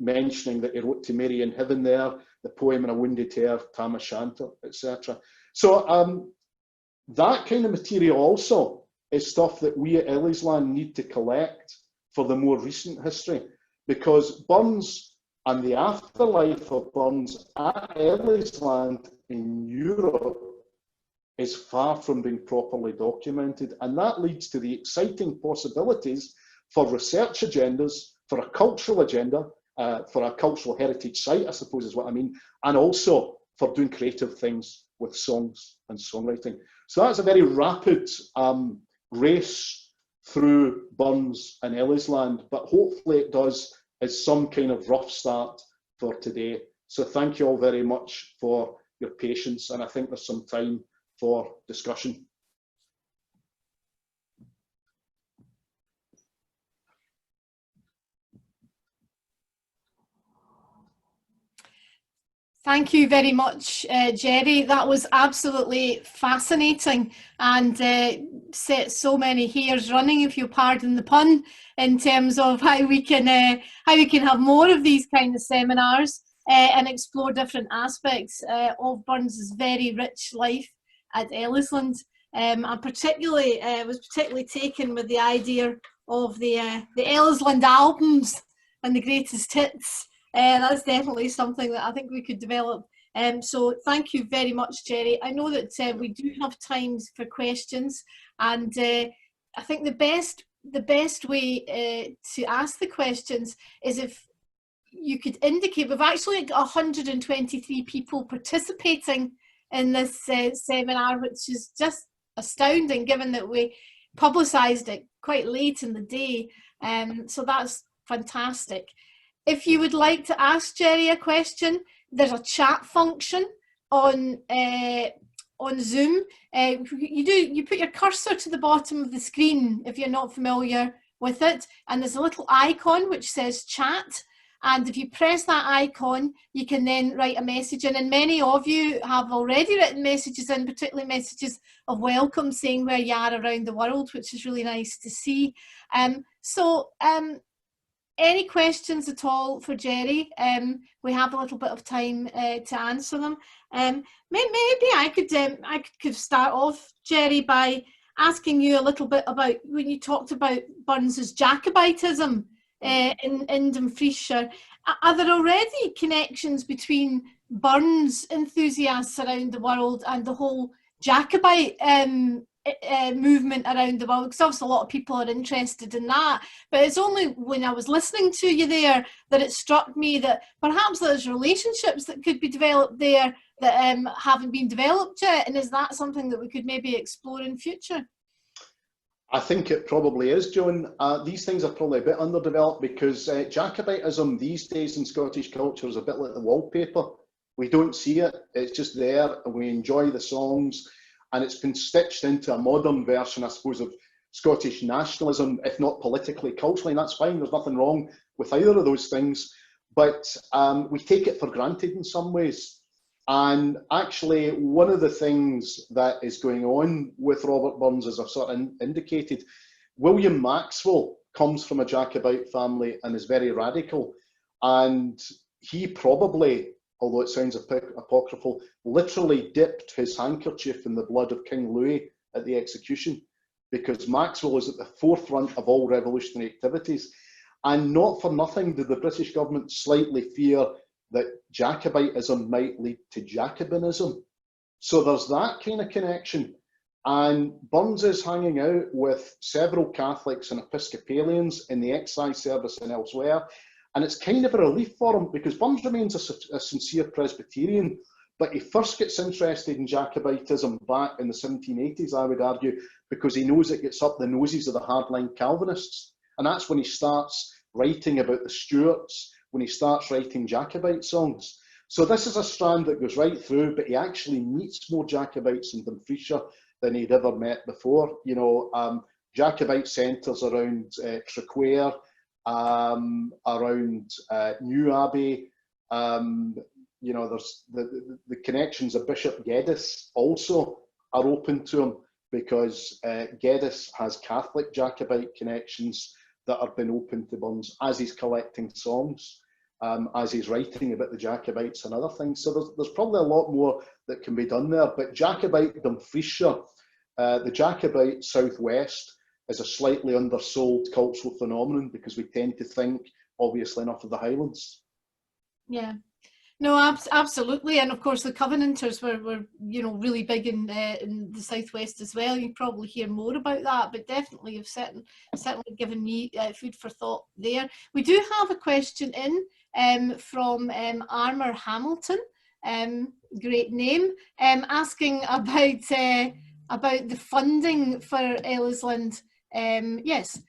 mentioning that he wrote to Mary in Heaven there, the poem In a Wounded Hair, Tam O'Shanter, etc. So that kind of material also is stuff that we at Ellisland need to collect for the more recent history, because Burns and the afterlife of Burns at Ellisland in Europe is far from being properly documented, and that leads to the exciting possibilities for research agendas, for a cultural agenda, for a cultural heritage site, I suppose is what I mean, and also for doing creative things with songs and songwriting. So that's a very rapid race through Burns and Ellisland, but hopefully it does as some kind of rough start for today. So thank you all very much for your patience, and I think there's some time for discussion. Thank you very much, Gerry. That was absolutely fascinating and set so many hairs running, if you pardon the pun, in terms of how we can have more of these kind of seminars and explore different aspects of Burns's very rich life at Ellisland. I particularly was particularly taken with the idea of the Ellisland albums and the greatest hits. That's definitely something that I think we could develop. So thank you very much, Gerry. I know that we do have times for questions, and I think the best way to ask the questions is if you could indicate. We've actually got 123 people participating in this seminar, which is just astounding given that we publicised it quite late in the day. So that's fantastic. If you would like to ask Gerry a question, there's a chat function on Zoom. You put your cursor to the bottom of the screen if you're not familiar with it, and there's a little icon which says chat. And if you press that icon, you can then write a message in. And many of you have already written messages in, particularly messages of welcome, saying where you are around the world, which is really nice to see. Any questions at all for Gerry? We have a little bit of time to answer them. Maybe I could start off, Gerry, by asking you a little bit about when you talked about Burns's Jacobitism in Dumfriesshire. Are there already connections between Burns enthusiasts around the world and the whole Jacobite movement around the world? Because obviously a lot of people are interested in that, but it's only when I was listening to you there that it struck me that perhaps there's relationships that could be developed there that haven't been developed yet, and is that something that we could maybe explore in future? I think it probably is, Joan. These things are probably a bit underdeveloped because Jacobitism these days in Scottish culture is a bit like the wallpaper. We don't see it, it's just there, and we enjoy the songs, and it's been stitched into a modern version, I suppose, of Scottish nationalism, if not politically, culturally, and that's fine, there's nothing wrong with either of those things, but we take it for granted in some ways. And actually, one of the things that is going on with Robert Burns, as I've sort of indicated, William Maxwell comes from a Jacobite family and is very radical. And he probably, although it sounds apocryphal, literally dipped his handkerchief in the blood of King Louis at the execution, because Maxwell is at the forefront of all revolutionary activities. And not for nothing did the British government slightly fear that Jacobitism might lead to Jacobinism. So there's that kind of connection. And Burns is hanging out with several Catholics and Episcopalians in the excise service and elsewhere. And it's kind of a relief for him, because Burns remains a sincere Presbyterian, but he first gets interested in Jacobitism back in the 1780s, I would argue, because he knows it gets up the noses of the hardline Calvinists. And that's when he starts writing about the Stuarts, when he starts writing Jacobite songs. So this is a strand that goes right through, but he actually meets more Jacobites in Dumfriesshire than he'd ever met before. You know, Jacobite centres around Traquair, around New Abbey. You know, there's the connections of Bishop Geddes also are open to him, because Geddes has Catholic Jacobite connections that have been open to Burns as he's collecting songs, as he's writing about the Jacobites and other things. So there's probably a lot more that can be done there. But Jacobite Dumfriesshire, the Jacobite Southwest, is a slightly undersold cultural phenomenon, because we tend to think, obviously enough, of the Highlands. Yeah. No, absolutely, and of course the Covenanters were you know, really big in the southwest as well. You probably hear more about that, but definitely have certainly given me food for thought there. We do have a question in from Armour Hamilton, great name, asking about the funding for Ellisland. Yes.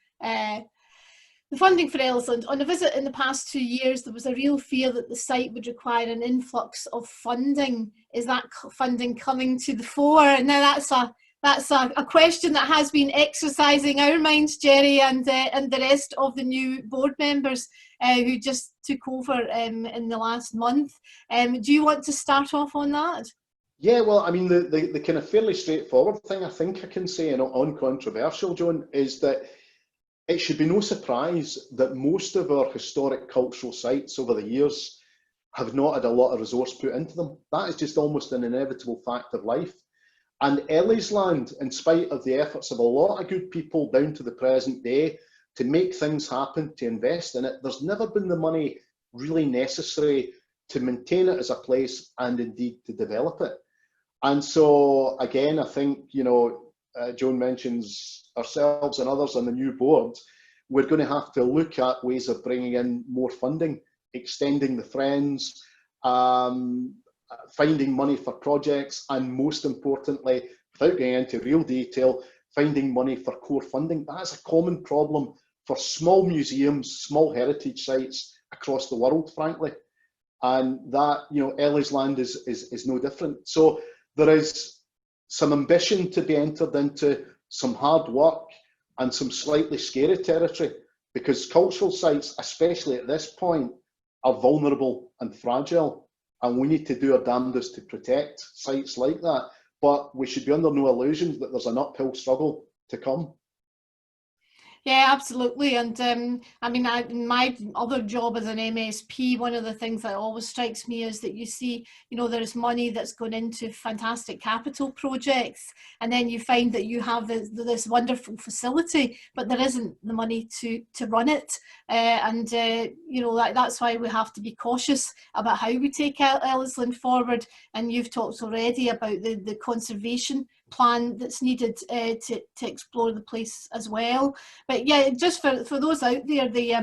The funding for Ellisland. On a visit in the past 2 years, there was a real fear that the site would require an influx of funding. Is that funding coming to the fore? Now that's a question that has been exercising our minds, Gerry, and the rest of the new board members who just took over in the last month. Do you want to start off on that? Yeah, well, I mean, the kind of fairly straightforward thing I think I can say, and uncontroversial, Joan, is that it should be no surprise that most of our historic cultural sites over the years have not had a lot of resource put into them. That is just almost an inevitable fact of life. And Ellisland, in spite of the efforts of a lot of good people down to the present day to make things happen, to invest in it, there's never been the money really necessary to maintain it as a place and indeed to develop it. And so, again, I think, you know, Joan mentions ourselves and others on the new board, we're going to have to look at ways of bringing in more funding, extending the Friends, finding money for projects, and most importantly, without going into real detail, finding money for core funding. That's a common problem for small museums, small heritage sites across the world, frankly. And that, you know, Ellisland is no different. So there is some ambition to be entered into, some hard work, and some slightly scary territory, because cultural sites, especially at this point, are vulnerable and fragile, and we need to do our damnedest to protect sites like that. But we should be under no illusions that there's an uphill struggle to come. Yeah, absolutely. And I mean, in my other job as an MSP, one of the things that always strikes me is that you see, you know, there's money that's gone into fantastic capital projects, and then you find that you have this wonderful facility, but there isn't the money to run it. You know, that's why we have to be cautious about how we take Ellisland forward. And you've talked already about the conservation plan that's needed to explore the place as well. But yeah, just for those out there, the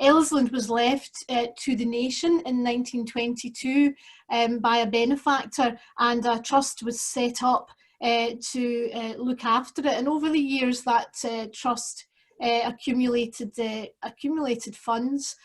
Ellisland was left to the nation in 1922 by a benefactor, and a trust was set up to look after it. And over the years, that trust accumulated funds.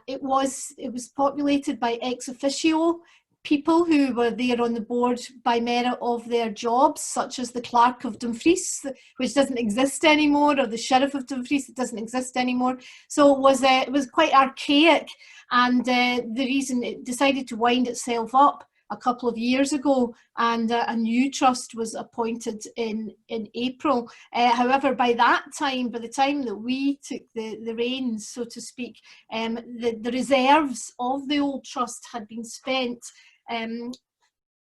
It was populated by ex officio people who were there on the board by merit of their jobs, such as the Clerk of Dumfries, which doesn't exist anymore, or the Sheriff of Dumfries, that doesn't exist anymore. So it was quite archaic, and the reason it decided to wind itself up a couple of years ago, and a new trust was appointed in April. However, by the time that we took the reins, so to speak, the reserves of the old trust had been spent. And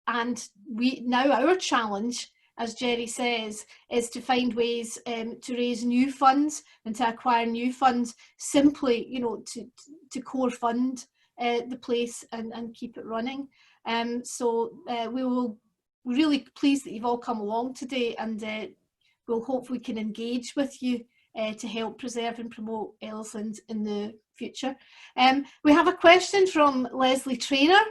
our challenge, as Gerry says, is to find ways to raise new funds and to acquire new funds, simply, you know, to core fund the place and keep it running. So we will really pleased that you've all come along today, and we'll hope we can engage with you to help preserve and promote Ellisland in the future. We have a question from Leslie Traynor.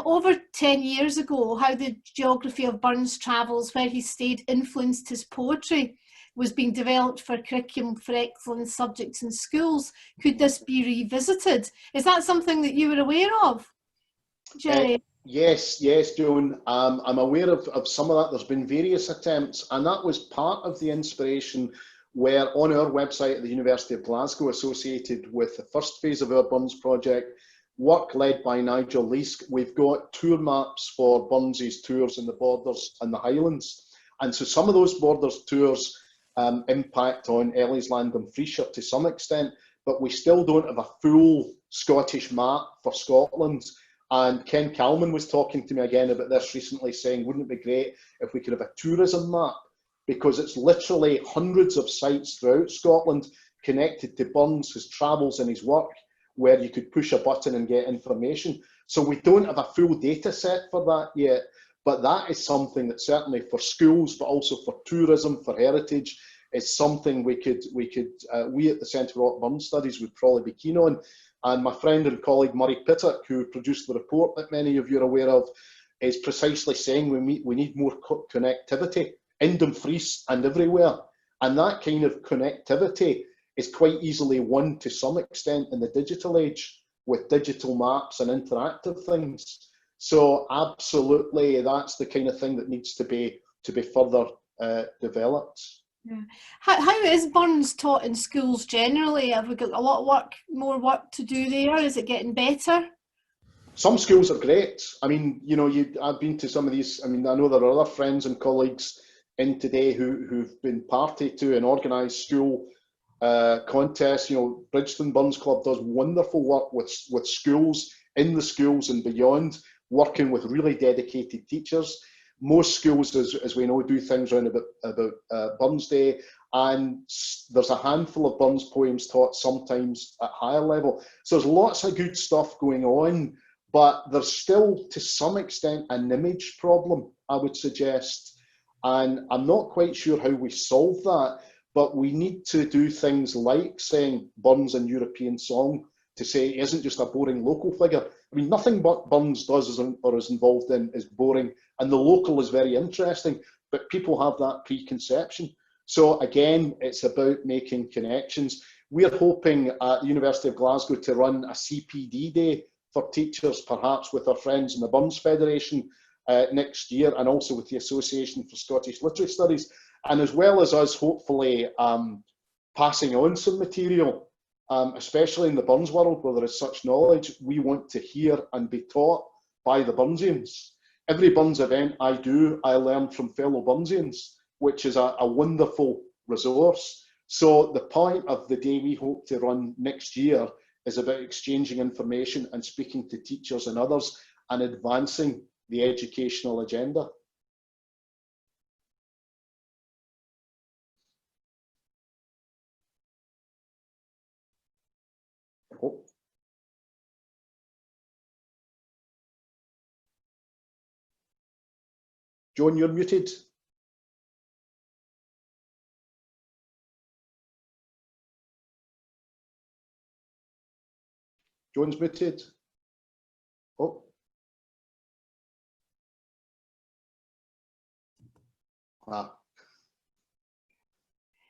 Over 10 years ago, how the geography of Burns' travels, where he stayed, influenced his poetry, was being developed for curriculum for excellent subjects in schools. Could this be revisited? Is that something that you were aware of, Gerry? Yes, Joan. I'm aware of some of that. There's been various attempts, and that was part of the inspiration where on our website at the University of Glasgow, associated with the first phase of our Burns project, work led by Nigel Leask, we've got tour maps for Burns's tours in the Borders and the Highlands. And so some of those Borders tours impact on Ellisland and Frisia to some extent, but we still don't have a full Scottish map for Scotland. And Ken Calman was talking to me again about this recently, saying, wouldn't it be great if we could have a tourism map because it's literally hundreds of sites throughout Scotland connected to Burns, his travels and his work, where you could push a button and get information. So we don't have a full data set for that yet, but that is something that certainly for schools, but also for tourism, for heritage, is something we at the Centre for Rock Burns Studies would probably be keen on. And my friend and colleague Murray Pittock, who produced the report that many of you are aware of, is precisely saying we need more connectivity in Dumfries and everywhere. And that kind of connectivity is quite easily won to some extent in the digital age with digital maps and interactive things. So absolutely, that's the kind of thing that needs to be further developed. Yeah. How is Burns taught in schools generally? Have we got a lot of more work to do there? Is it getting better? Some schools are great. I mean, you know, I've been to some of these. I mean, I know there are other friends and colleagues in today who've been party to and organised school contests. You know, Bridgeton Burns Club does wonderful work with schools, in the schools and beyond, working with really dedicated teachers. Most schools, as we know, do things around about Burns Day, and there's a handful of Burns poems taught sometimes at higher level. So there's lots of good stuff going on, but there's still, to some extent, an image problem, I would suggest. And I'm not quite sure how we solve that, but we need to do things like saying Burns in European song, to say he isn't just a boring local figure. I mean, nothing but Burns does or is involved in is boring, and the local is very interesting, but people have that preconception. So again, it's about making connections. We're hoping at the University of Glasgow to run a CPD day for teachers, perhaps with our friends in the Burns Federation next year, and also with the Association for Scottish Literary Studies, and as well as us hopefully passing on some material. Especially in the Burns world where there is such knowledge, we want to hear and be taught by the Burnsians. Every Burns event I do, I learn from fellow Burnsians, which is a wonderful resource. So the point of the day we hope to run next year is about exchanging information and speaking to teachers and others and advancing the educational agenda. Oh. John, you're muted. John's muted. Oh.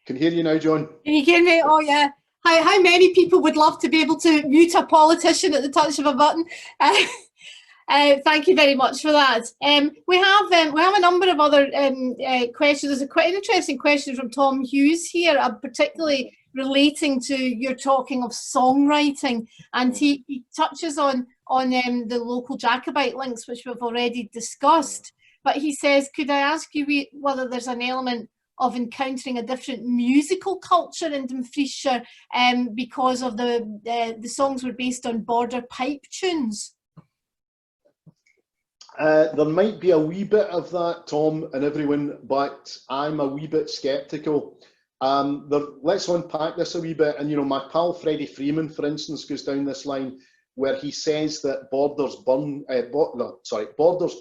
Can hear you now, John. Can you hear me? Oh yeah. How many people would love to be able to mute a politician at the touch of a button? Thank you very much for that. We have a number of other questions. There's a quite interesting question from Tom Hughes here, particularly relating to your talking of songwriting, and he touches on the local Jacobite links, which we've already discussed. But he says, could I ask you whether there's an element of encountering a different musical culture in Dumfriesshire because of the songs were based on border pipe tunes? There might be a wee bit of that, Tom and everyone, but I'm a wee bit sceptical. Let's unpack this a wee bit. And, you know, my pal Freddie Freeman, for instance, goes down this line where he says that Borders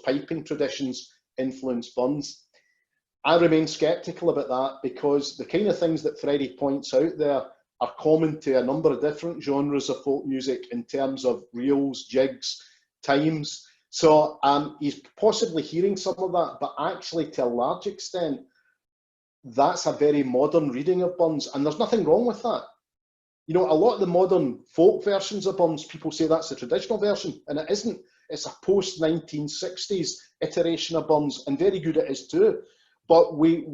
piping traditions influence Burns. I remain sceptical about that because the kind of things that Freddie points out there are common to a number of different genres of folk music in terms of reels, jigs, times. So he's possibly hearing some of that, but actually to a large extent, that's a very modern reading of Burns, and there's nothing wrong with that. You know, a lot of the modern folk versions of Burns, people say that's the traditional version, and it isn't. It's a post-1960s iteration of Burns, and very good it is too. But we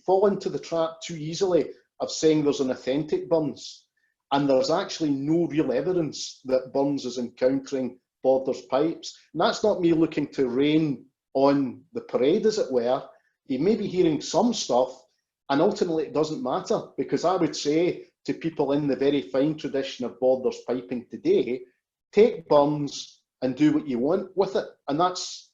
fall into the trap too easily of saying there's an authentic Burns, and there's actually no real evidence that Burns is encountering Borders pipes. And that's not me looking to rain on the parade, as it were. He may be hearing some stuff, and ultimately it doesn't matter, because I would say to people in the very fine tradition of Borders piping today, take Burns and do what you want with it. And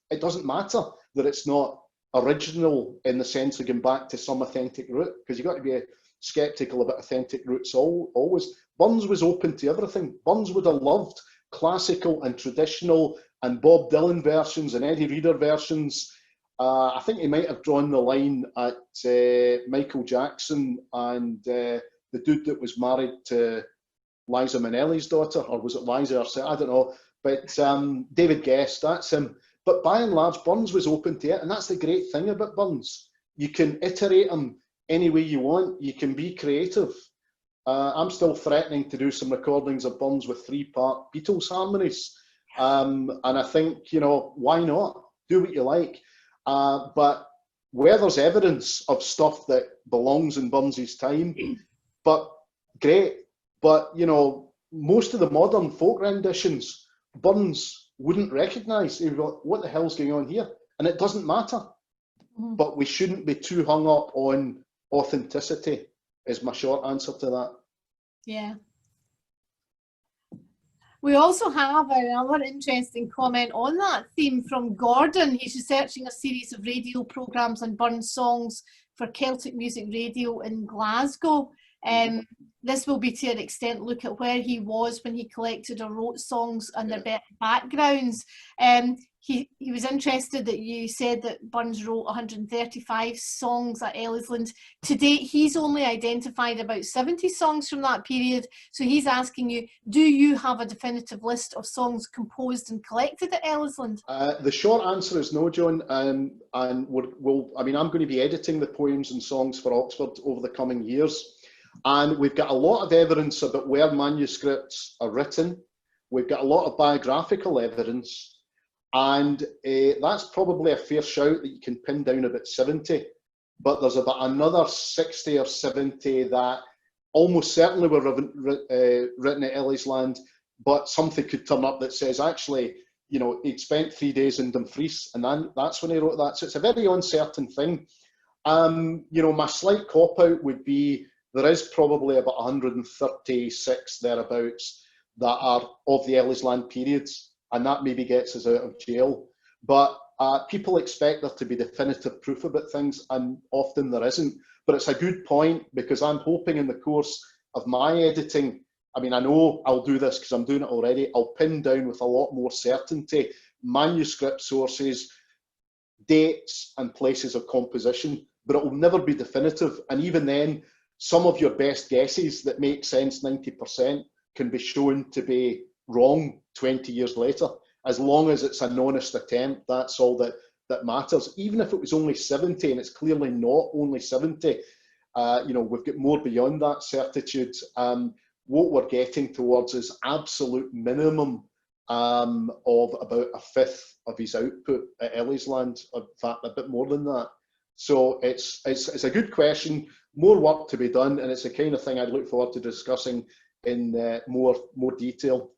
it doesn't matter that it's not original in the sense of going back to some authentic root, because you've got to be sceptical about authentic roots always. Burns was open to everything. Burns would have loved classical and traditional and Bob Dylan versions and Eddie Reader versions. I think he might have drawn the line at Michael Jackson and the dude that was married to Liza Minnelli's daughter, or was it Liza herself? I don't know. But David Guest, that's him. But by and large, Burns was open to it, and that's the great thing about Burns. You can iterate him any way you want. You can be creative. I'm still threatening to do some recordings of Burns with 3-part Beatles harmonies. And I think, you know, why not? Do what you like. But where there's evidence of stuff that belongs in Burns's time, but great. But, you know, most of the modern folk renditions, Burns wouldn't recognise. He'd go, what the hell's going on here? And it doesn't matter. But we shouldn't be too hung up on authenticity, is my short answer to that. Yeah. We also have another interesting comment on that theme from Gordon. He's researching a series of radio programmes on Burns songs for Celtic Music Radio in Glasgow. This will be to an extent look at where he was when he collected or wrote songs and their backgrounds. He was interested that you said that Burns wrote 135 songs at Ellisland. To date, he's only identified about 70 songs from that period. So he's asking you, do you have a definitive list of songs composed and collected at Ellisland? The short answer is no, John. And I'm going to be editing the poems and songs for Oxford over the coming years. And we've got a lot of evidence about where manuscripts are written. We've got a lot of biographical evidence. And that's probably a fair shout that you can pin down about 70. But there's about another 60 or 70 that almost certainly were written at Ellisland, but something could turn up that says, actually, you know, he'd spent 3 days in Dumfries, and then that's when he wrote that. So it's a very uncertain thing. You know, my slight cop-out would be, there is probably about 136 thereabouts that are of the Ellisland periods, and that maybe gets us out of jail. But people expect there to be definitive proof about things, and often there isn't. But it's a good point, because I'm hoping in the course of my editing, I mean, I know I'll do this because I'm doing it already, I'll pin down with a lot more certainty manuscript sources, dates and places of composition, but it will never be definitive. And even then, some of your best guesses that make sense 90% can be shown to be wrong 20 years later. As long as it's an honest attempt, that's all that matters. Even if it was only 70, and it's clearly not only 70, you know, we've got more beyond that certitude. What we're getting towards is absolute minimum of about a fifth of his output at Ellisland, in fact, a bit more than that. So it's a good question, more work to be done, and it's the kind of thing I'd look forward to discussing in more detail.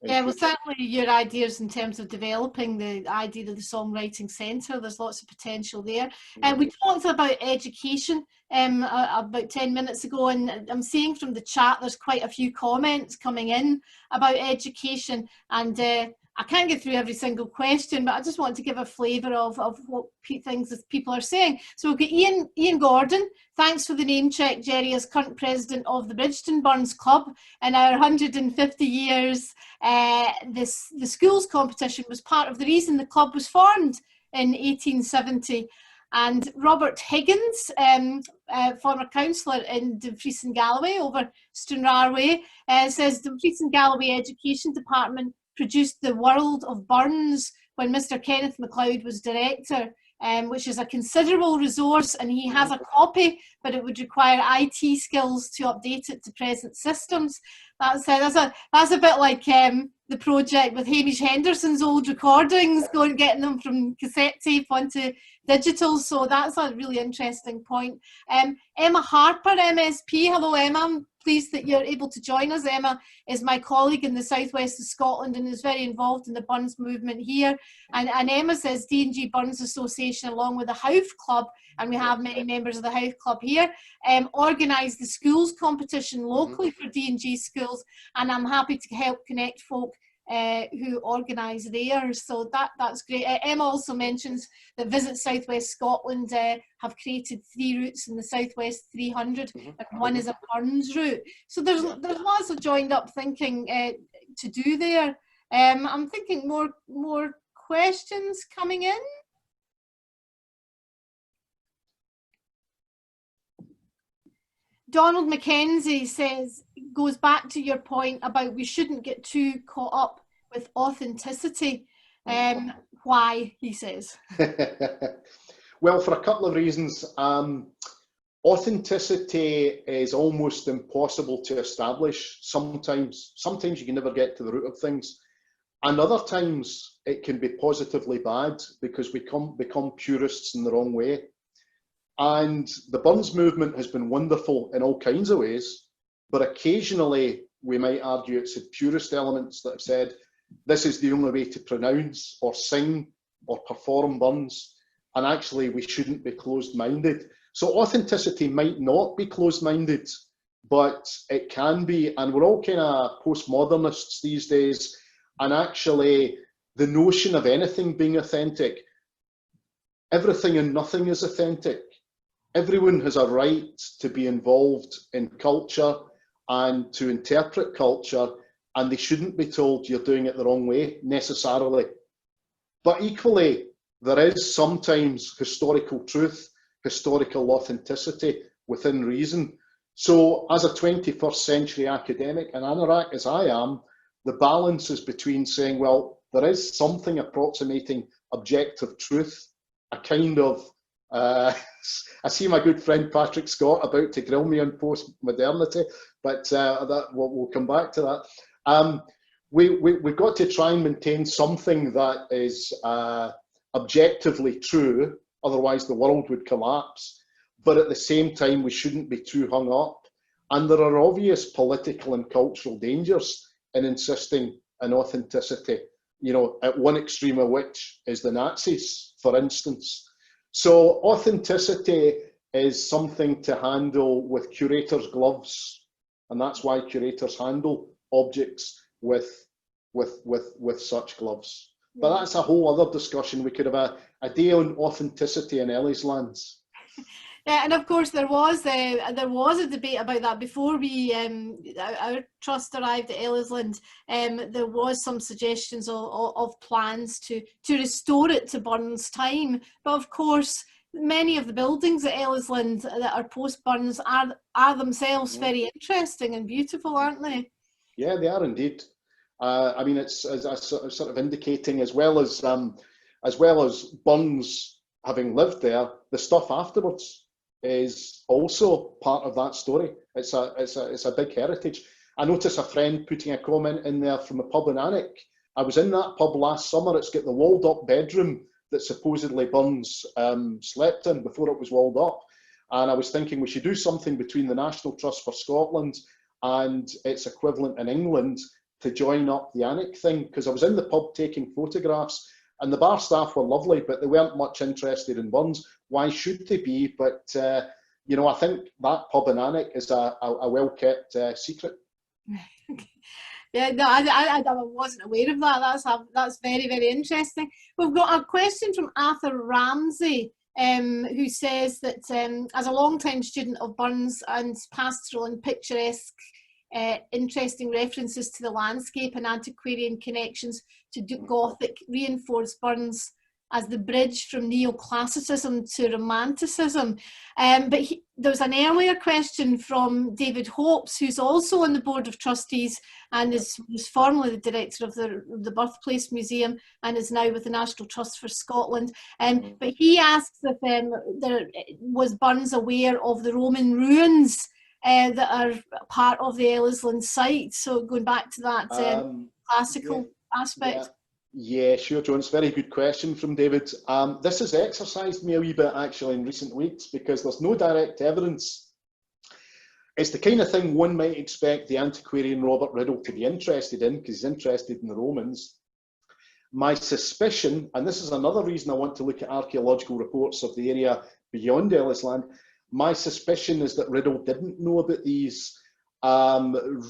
Yeah, well, certainly your ideas in terms of developing the idea of the songwriting centre, there's lots of potential there. We talked about education about 10 minutes ago, and I'm seeing from the chat there's quite a few comments coming in about education, and I can't get through every single question, but I just want to give a flavour of what things that people are saying. So we've got Ian Gordon. Thanks for the name check, Gerry, as current president of the Bridgeton Burns Club. In our 150 years, the schools competition was part of the reason the club was formed in 1870. And Robert Higgins, former councillor in Dumfries and Galloway over Stranraer Way, says Dumfries and Galloway Education Department produced The World of Burns when Mr. Kenneth MacLeod was director, which is a considerable resource, and he has a copy, but it would require IT skills to update it to present systems. That's a bit like the project with Hamish Henderson's old recordings, getting them from cassette tape onto digital. So that's a really interesting point. Emma Harper, MSP. Hello, Emma. I'm pleased that you're able to join us. Emma is my colleague in the southwest of Scotland and is very involved in the Burns movement here. And Emma says D&G Burns Association, along with the Howth Club, and we have many members of the Howth Club here, organised the schools competition locally for D&G schools, and I'm happy to help connect folk who organise theirs. So that's great. Emma also mentions that Visit South West Scotland have created 3 routes in the South West 300, and one is a Burns route. So there's lots of joined up thinking to do there. I'm thinking more questions coming in. Donald Mackenzie says, goes back to your point about we shouldn't get too caught up with authenticity. Why, he says? Well, for a couple of reasons. Authenticity is almost impossible to establish. Sometimes you can never get to the root of things. And other times it can be positively bad because we become purists in the wrong way. And the Burns movement has been wonderful in all kinds of ways, but occasionally we might argue it's the purist elements that have said, this is the only way to pronounce or sing or perform Burns, and actually we shouldn't be closed-minded. So authenticity might not be closed-minded, but it can be, and we're all kind of postmodernists these days, and actually the notion of anything being authentic, everything and nothing is authentic. Everyone has a right to be involved in culture and to interpret culture, and they shouldn't be told you're doing it the wrong way necessarily. But equally, there is sometimes historical truth, historical authenticity within reason. So as a 21st century academic and anorak as I am, the balance is between saying, well, there is something approximating objective truth, a kind of I see my good friend Patrick Scott about to grill me on post-modernity, but we'll come back to that. We've got to try and maintain something that is objectively true, otherwise the world would collapse. But at the same time, we shouldn't be too hung up. And there are obvious political and cultural dangers in insisting on authenticity, you know, at one extreme of which is the Nazis, for instance. So authenticity is something to handle with curators' gloves, and that's why curators handle objects with such gloves. But that's a whole other discussion. We could have a day on authenticity in Ellisland. Yeah, and of course there was a debate about that before we our trust arrived at Ellisland. There was some suggestions of plans to restore it to Burns time, but of course many of the buildings at Ellisland that are post Burns are themselves very interesting and beautiful, aren't they? Yeah, they are indeed. I mean, it's sort of indicating as well as Burns having lived there, the stuff afterwards is also part of that story. It's a big heritage. I noticed a friend putting a comment in there from a pub in Alnwick. I was in that pub last summer. It's got the walled up bedroom that supposedly Burns slept in before it was walled up. And I was thinking we should do something between the National Trust for Scotland and its equivalent in England to join up the Alnwick thing, because I was in the pub taking photographs and the bar staff were lovely, but they weren't much interested in Burns. Why should they be? But, you know, I think that pub in Alnwick is a well-kept secret. Yeah, no, I wasn't aware of that. That's very, very interesting. We've got a question from Arthur Ramsey, who says that as a long-time student of Burns and pastoral and picturesque, interesting references to the landscape and antiquarian connections to Gothic reinforce Burns as the bridge from neoclassicism to romanticism. But there was an earlier question from David Hopes, who's also on the Board of Trustees and was formerly the director of the Birthplace Museum and is now with the National Trust for Scotland. But he asks if was Burns aware of the Roman ruins that are part of the Ellisland site. So going back to that classical aspect. Yeah, sure, John. It's a very good question from David. This has exercised me a wee bit actually in recent weeks because there's no direct evidence. It's the kind of thing one might expect the antiquarian Robert Riddle to be interested in because he's interested in the Romans. My suspicion, and this is another reason I want to look at archaeological reports of the area beyond Ellisland, my suspicion is that Riddle didn't know about these.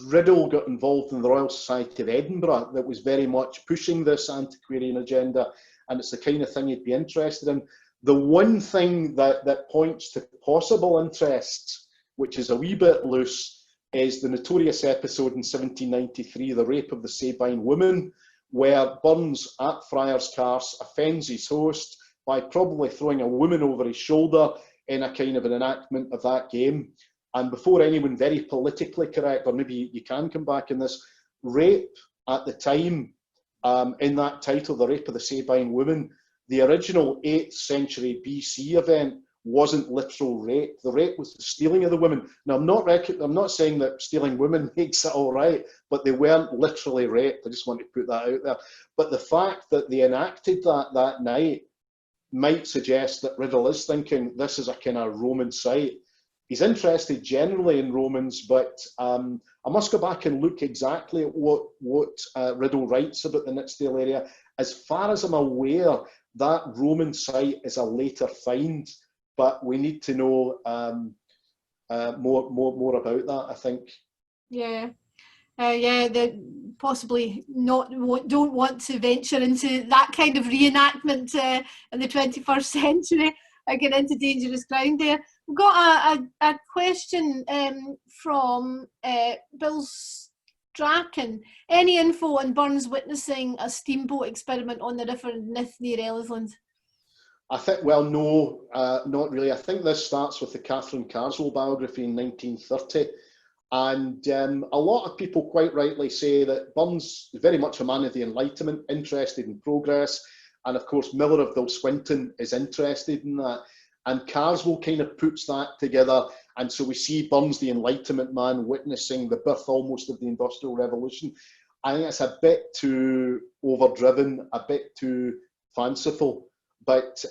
Riddle got involved in the Royal Society of Edinburgh that was very much pushing this antiquarian agenda, and it's the kind of thing he'd be interested in. The one thing that points to possible interests, which is a wee bit loose, is the notorious episode in 1793, the rape of the Sabine woman, where Burns at Friars Carse offends his host by probably throwing a woman over his shoulder in a kind of an enactment of that game. And before anyone very politically correct, or maybe you can come back in this, rape at the time, in that title, The Rape of the Sabine Woman, the original 8th century BC event wasn't literal rape. The rape was the stealing of the women. Now, I'm not saying that stealing women makes it all right, but they weren't literally raped. I just want to put that out there. But the fact that they enacted that night might suggest that Riddle is thinking this is a kind of Roman site. He's interested generally in Romans, but I must go back and look exactly at what Riddle writes about the Nitsdale area. As far as I'm aware, that Roman site is a later find, but we need to know more about that, I think. Yeah. They possibly don't want to venture into that kind of reenactment in the 21st century. I get into dangerous ground there. We've got a question from Bill Strachan. Any info on Burns witnessing a steamboat experiment on the River Nith near Ellisland? I think, well, no, not really. I think this starts with the Catherine Carswell biography in 1930. And a lot of people quite rightly say that Burns is very much a man of the Enlightenment, interested in progress. And of course, Miller of Dalswinton is interested in that. And Carswell kind of puts that together. And so we see Burns, the Enlightenment man, witnessing the birth almost of the Industrial Revolution. I think it's a bit too overdriven, a bit too fanciful. But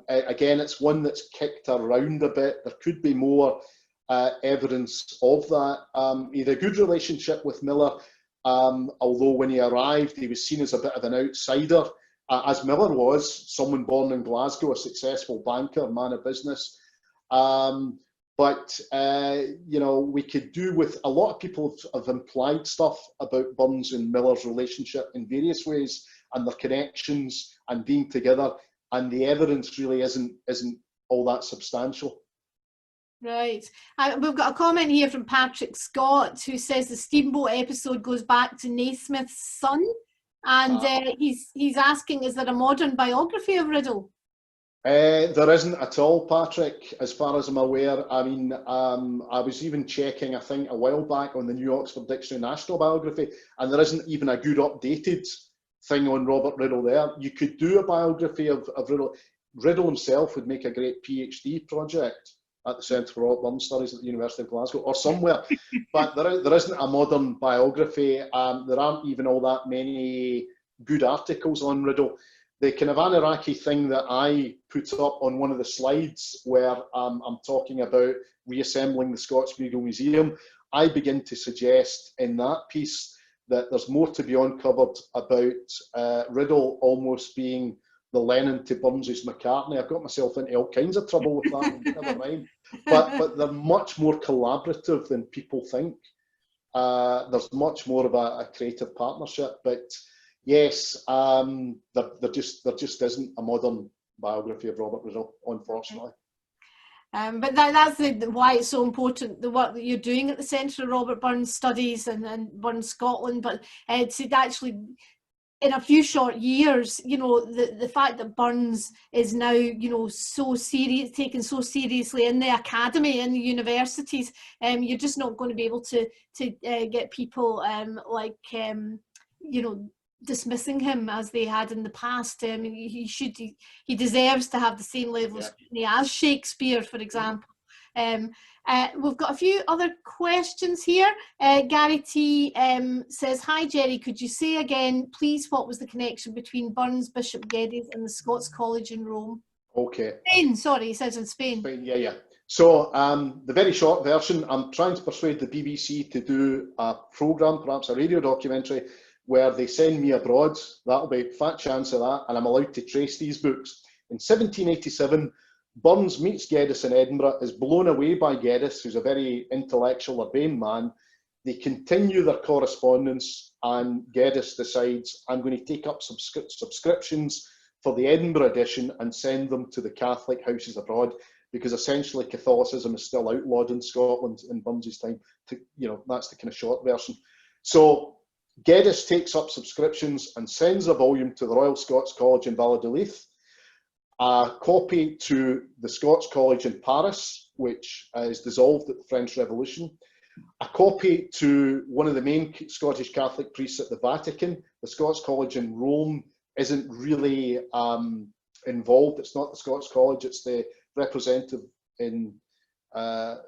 again, it's one that's kicked around a bit. There could be more evidence of that. He had a good relationship with Miller, although when he arrived, he was seen as a bit of an outsider. As Miller was, someone born in Glasgow, a successful banker, man of business. But you know, we could do with, a lot of people have implied stuff about Burns and Miller's relationship in various ways, and their connections and being together, and the evidence really isn't all that substantial. Right. We've got a comment here from Patrick Scott, who says the steamboat episode goes back to Naismith's son. And he's asking, is there a modern biography of Riddle? There isn't at all, Patrick, as far as I'm aware. I mean, I was even checking, I think, a while back on the New Oxford Dictionary National Biography, and there isn't even a good updated thing on Robert Riddle there. You could do a biography of Riddle. Riddle himself would make a great PhD project at the Centre for Burns Studies at the University of Glasgow or somewhere, but there isn't a modern biography. There aren't even all that many good articles on Riddle. The kind of Anunnaki thing that I put up on one of the slides where I'm talking about reassembling the Scots Regal Museum, I begin to suggest in that piece that there's more to be uncovered about Riddle almost being the Lennon to Burns's McCartney. I've got myself into all kinds of trouble with that, never mind. But they're much more collaborative than people think. There's much more of a creative partnership. But yes, there just isn't a modern biography of Robert Riddle, unfortunately. But that's why it's so important, the work that you're doing at the Centre of Robert Burns Studies and Burns Scotland. But to actually, in a few short years, you know, the fact that Burns is now, you know, so serious, taken so seriously in the academy, in the universities, you're just not going to be able to get people you know, dismissing him as they had in the past. He deserves to have the same level of scrutiny as Shakespeare, for example. We've got a few other questions here. Gary T says, hi Gerry, could you say again, please, what was the connection between Burns, Bishop Geddes and the Scots College in Rome? Okay. Spain, sorry, he says in Spain. Spain, yeah. So the very short version, I'm trying to persuade the BBC to do a programme, perhaps a radio documentary, where they send me abroad. That'll be a fat chance of that, and I'm allowed to trace these books. In 1787, Burns meets Geddes in Edinburgh, is blown away by Geddes, who's a very intellectual, urbane man. They continue their correspondence, and Geddes decides, I'm going to take up subscriptions for the Edinburgh edition and send them to the Catholic houses abroad, because essentially Catholicism is still outlawed in Scotland in Burns's time. That's the kind of short version. So Geddes takes up subscriptions and sends a volume to the Royal Scots College in Valladolid, a copy to the Scots College in Paris, which is dissolved at the French Revolution, a copy to one of the main Scottish Catholic priests at the Vatican. The Scots College in Rome isn't really involved. It's not the Scots College, it's the representative out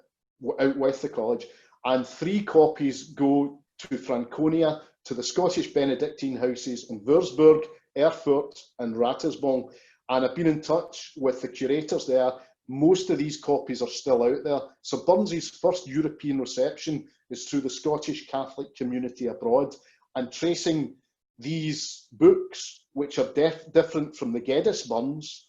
with the college. And 3 copies go to Franconia, to the Scottish Benedictine houses in Würzburg, Erfurt and Ratisbon. And I've been in touch with the curators there. Most of these copies are still out there. So Burns's first European reception is through the Scottish Catholic community abroad, and tracing these books, which are different from the Geddes Burns.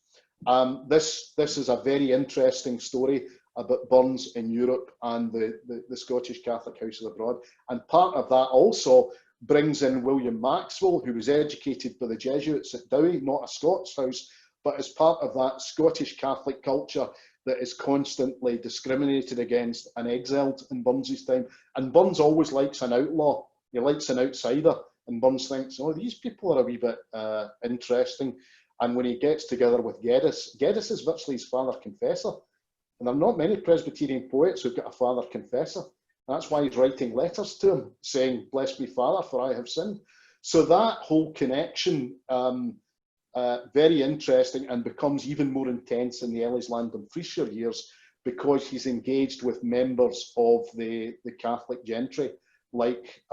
This is a very interesting story about Burns in Europe and the Scottish Catholic houses abroad. And part of that also brings in William Maxwell, who was educated by the Jesuits at Dowie, not a Scots house, but as part of that Scottish Catholic culture that is constantly discriminated against and exiled in Burns's time. And Burns always likes an outlaw. He likes an outsider. And Burns thinks, oh, these people are a wee bit interesting. And when he gets together with Geddes, Geddes is virtually his father confessor. And there are not many Presbyterian poets who've got a father confessor. That's why he's writing letters to him saying, bless me, Father, for I have sinned. So that whole connection, very interesting, and becomes even more intense in the Ellisland and Frisia years, because he's engaged with members of the Catholic gentry, like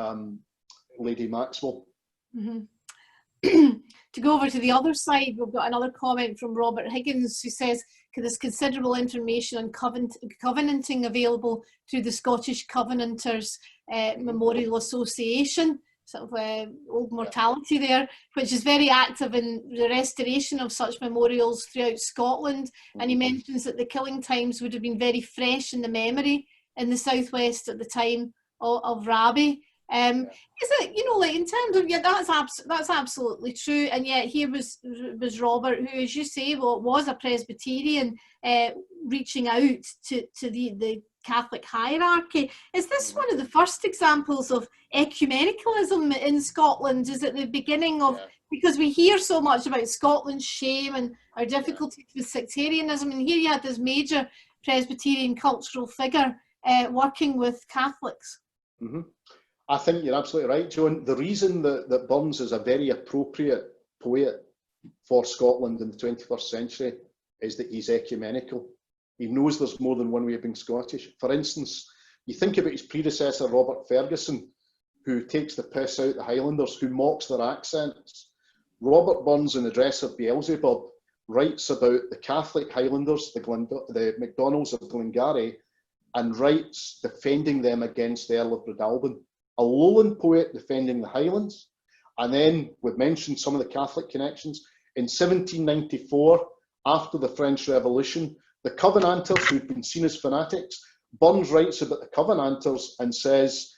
Lady Maxwell. Mm-hmm. To go over to the other side, we've got another comment from Robert Higgins, who says there's considerable information on covenanting available through the Scottish Covenanters Memorial Association, sort of old mortality there, which is very active in the restoration of such memorials throughout Scotland. And he mentions that the killing times would have been very fresh in the memory in the southwest at the time of Rabbie. Is it, like, in terms of, that's absolutely true, and yet here was Robert, who, as you say, was a Presbyterian, reaching out to the Catholic hierarchy. Is this one of the first examples of ecumenicalism in Scotland? Is it the beginning of, because we hear so much about Scotland's shame and our difficulties with sectarianism, and here you had this major Presbyterian cultural figure working with Catholics. Mm-hmm. I think you're absolutely right, Joan. The reason that Burns is a very appropriate poet for Scotland in the 21st century is that he's ecumenical. He knows there's more than one way of being Scottish. For instance, you think about his predecessor, Robert Ferguson, who takes the piss out the Highlanders, who mocks their accents. Robert Burns, in the Dress of Beelzebub, writes about the Catholic Highlanders, the MacDonalds of Glengarry, and writes defending them against the Earl of Breadalbane. A lowland poet defending the Highlands. And then we've mentioned some of the Catholic connections. In 1794, after the French Revolution, the Covenanters, who'd been seen as fanatics, Burns writes about the Covenanters and says,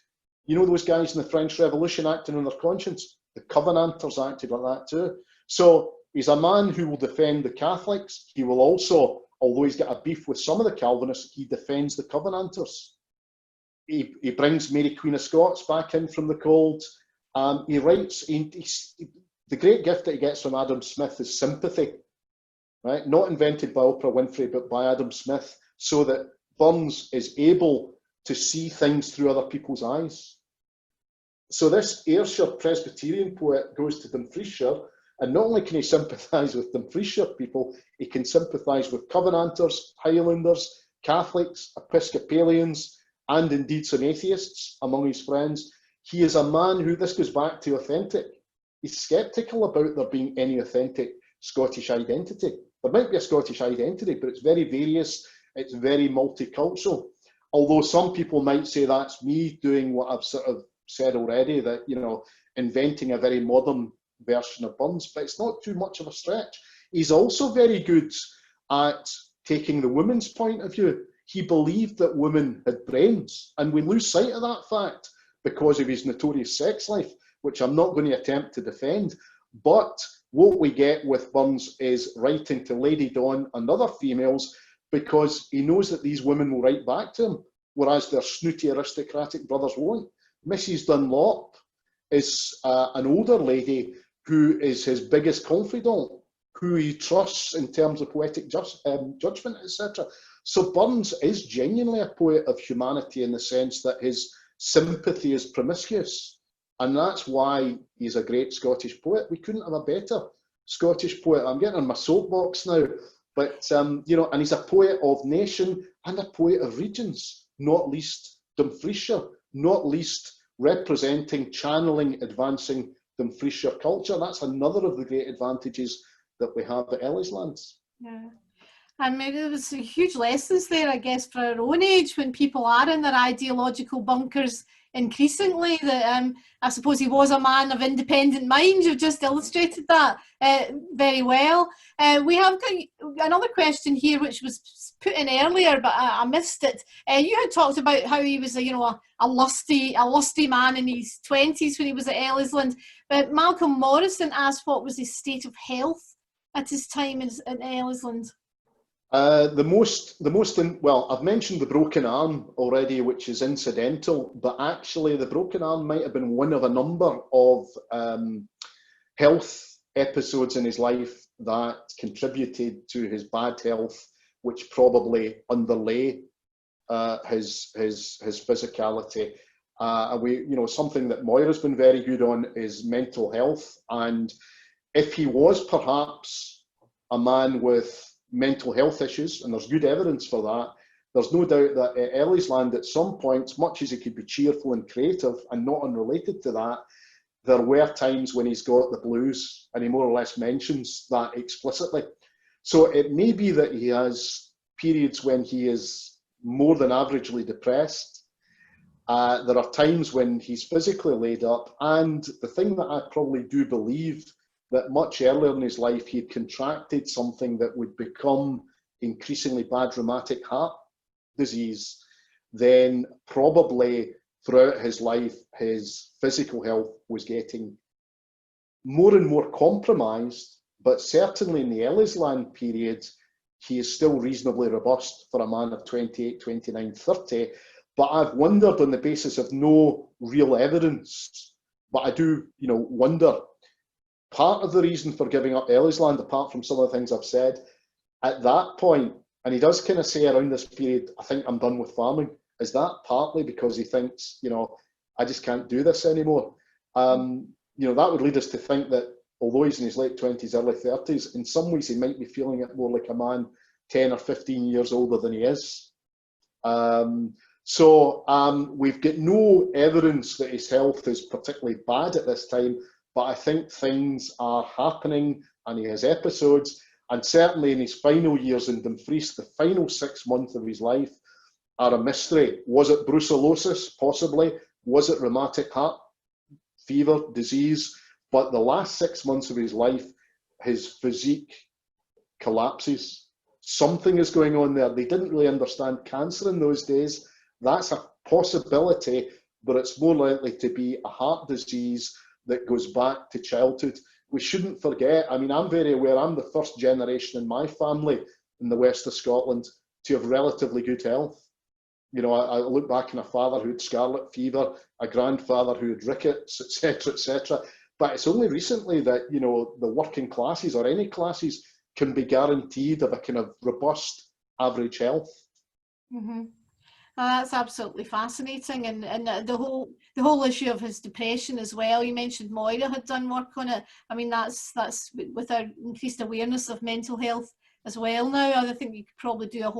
those guys in the French Revolution acting on their conscience? The Covenanters acted like that too. So he's a man who will defend the Catholics. He will also, although he's got a beef with some of the Calvinists, he defends the Covenanters. He brings Mary Queen of Scots back in from the cold. He writes, the great gift that he gets from Adam Smith is sympathy, right? Not invented by Oprah Winfrey, but by Adam Smith, so that Burns is able to see things through other people's eyes. So this Ayrshire Presbyterian poet goes to Dumfriesshire, and not only can he sympathise with Dumfriesshire people, he can sympathise with Covenanters, Highlanders, Catholics, Episcopalians, and indeed some atheists among his friends. He is a man who, this goes back to authentic. He's sceptical about there being any authentic Scottish identity. There might be a Scottish identity, but it's very various, it's very multicultural. Although some people might say that's me doing what I've sort of said already, that, inventing a very modern version of Burns, but it's not too much of a stretch. He's also very good at taking the woman's point of view. He believed that women had brains, and we lose sight of that fact because of his notorious sex life, which I'm not going to attempt to defend. But what we get with Burns is writing to Lady Dawn and other females because he knows that these women will write back to him, whereas their snooty aristocratic brothers won't. Mrs. Dunlop is an older lady who is his biggest confidant, who he trusts in terms of poetic judgment, etc. So Burns is genuinely a poet of humanity in the sense that his sympathy is promiscuous. And that's why he's a great Scottish poet. We couldn't have a better Scottish poet. I'm getting on my soapbox now, but you know, and he's a poet of nation and a poet of regions, not least Dumfriesshire, not least representing, channeling, advancing Dumfriesshire culture. That's another of the great advantages that we have at Ellisland. Yeah. And maybe there was huge lessons there, I guess, for our own age when people are in their ideological bunkers increasingly. That I suppose he was a man of independent mind. You've just illustrated that very well. We have got another question here, which was put in earlier, but I missed it. You had talked about how he was, a lusty man in his 20s when he was at Ellisland. But Malcolm Morrison asked what was his state of health at his time in Ellisland. Well, I've mentioned the broken arm already, which is incidental, but actually the broken arm might have been one of a number of health episodes in his life that contributed to his bad health, which probably underlay his physicality. Something that Moira's been very good on is mental health, and if he was perhaps a man with mental health issues, and there's good evidence for that, there's no doubt that at Ellisland at some points, much as he could be cheerful and creative and not unrelated to that, there were times when he's got the blues, and he more or less mentions that explicitly. So it may be that he has periods when he is more than averagely depressed. There are times when he's physically laid up, and the thing that I probably do believe that much earlier in his life he had contracted something that would become increasingly bad rheumatic heart disease, then probably throughout his life his physical health was getting more and more compromised, but certainly in the Ellisland period he is still reasonably robust for a man of 28, 29, 30. But I've wondered, on the basis of no real evidence, but I do wonder, part of the reason for giving up Ellisland, apart from some of the things I've said, at that point, and he does kind of say around this period, I think I'm done with farming, is that partly because he thinks, I just can't do this anymore? That would lead us to think that although he's in his late 20s, early 30s, in some ways he might be feeling it more like a man 10 or 15 years older than he is. We've got no evidence that his health is particularly bad at this time, but I think things are happening and he has episodes, and certainly in his final years in Dumfries, the final 6 months of his life are a mystery. Was it brucellosis? Possibly. Was it rheumatic heart fever disease? But the last 6 months of his life, his physique collapses. Something is going on there. They didn't really understand cancer in those days. That's a possibility, but it's more likely to be a heart disease that goes back to childhood. We shouldn't forget, I'm very aware, I'm the first generation in my family in the west of Scotland to have relatively good health. I look back on a father who had scarlet fever, a grandfather who had rickets, etc., etc. But it's only recently that, the working classes or any classes can be guaranteed of a kind of robust average health. Mm-hmm. That's absolutely fascinating, and the whole issue of his depression as well. You mentioned Moira had done work on it. That's with our increased awareness of mental health as well now. I think you could probably do a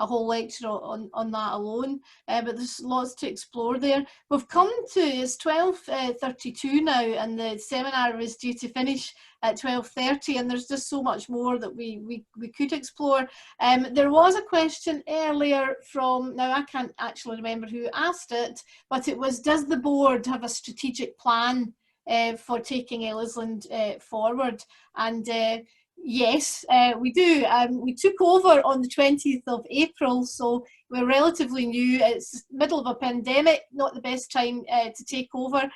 whole lecture on that alone, but there's lots to explore there. We've come to, it's 12:32 now, and the seminar is due to finish at 12:30, and there's just so much more that we could explore. There was a question earlier from, now I can't actually remember who asked it, but it was, does the board have a strategic plan for taking Ellisland forward? And Yes, we do. We took over on the 20th of April, so we're relatively new. It's middle of a pandemic, not the best time to take over.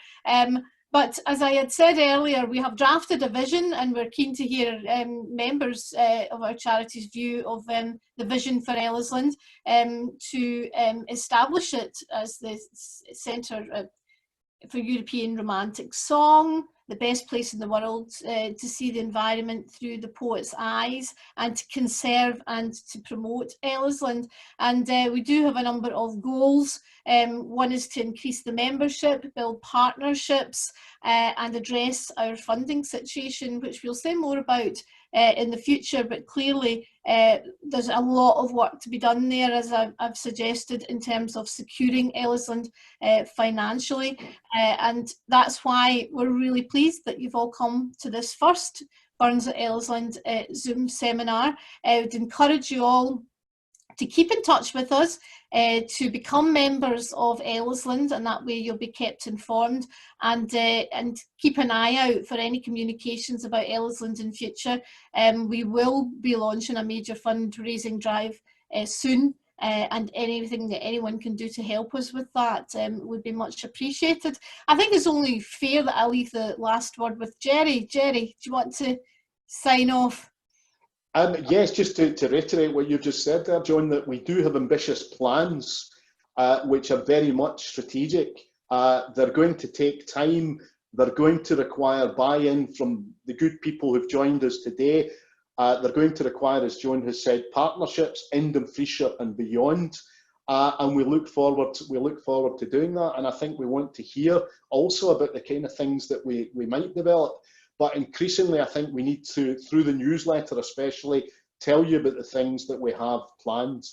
But as I had said earlier, we have drafted a vision, and we're keen to hear members of our charity's view of the vision for Ellisland, to establish it as the centre for European romantic song, the best place in the world to see the environment through the poet's eyes, and to conserve and to promote Ellisland. And we do have a number of goals. One is to increase the membership, build partnerships, and address our funding situation, which we'll say more about in the future. But clearly there's a lot of work to be done there, as I've suggested, in terms of securing Ellisland financially. And that's why we're really pleased that you've all come to this first Burns at Ellisland Zoom seminar. I would encourage you all to keep in touch with us, to become members of Ellisland, and that way you'll be kept informed, and keep an eye out for any communications about Ellisland in future. We will be launching a major fundraising drive soon, and anything that anyone can do to help us with that would be much appreciated. I think it's only fair that I leave the last word with Gerry. Gerry, do you want to sign off? Yes, just to reiterate what you've just said there, John, that we do have ambitious plans which are very much strategic. They're going to take time. They're going to require buy-in from the good people who've joined us today. They're going to require, as John has said, partnerships in Dumfriesshire and beyond. And we look forward to doing that. And I think we want to hear also about the kind of things that we might develop. But increasingly, I think we need to, through the newsletter especially, tell you about the things that we have planned.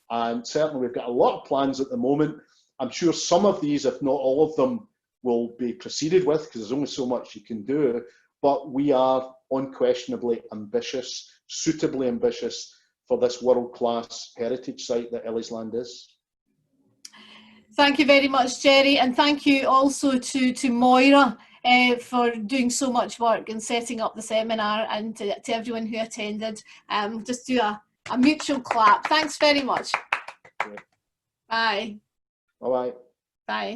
And certainly we've got a lot of plans at the moment. I'm sure some of these, if not all of them, will be proceeded with, because there's only so much you can do. But we are unquestionably ambitious, suitably ambitious for this world-class heritage site that Ellisland is. Thank you very much, Gerry, and thank you also to Moira for doing so much work and setting up the seminar, and to everyone who attended. Just do a mutual clap. Thanks very much. Yeah. Bye. Bye-bye. Bye.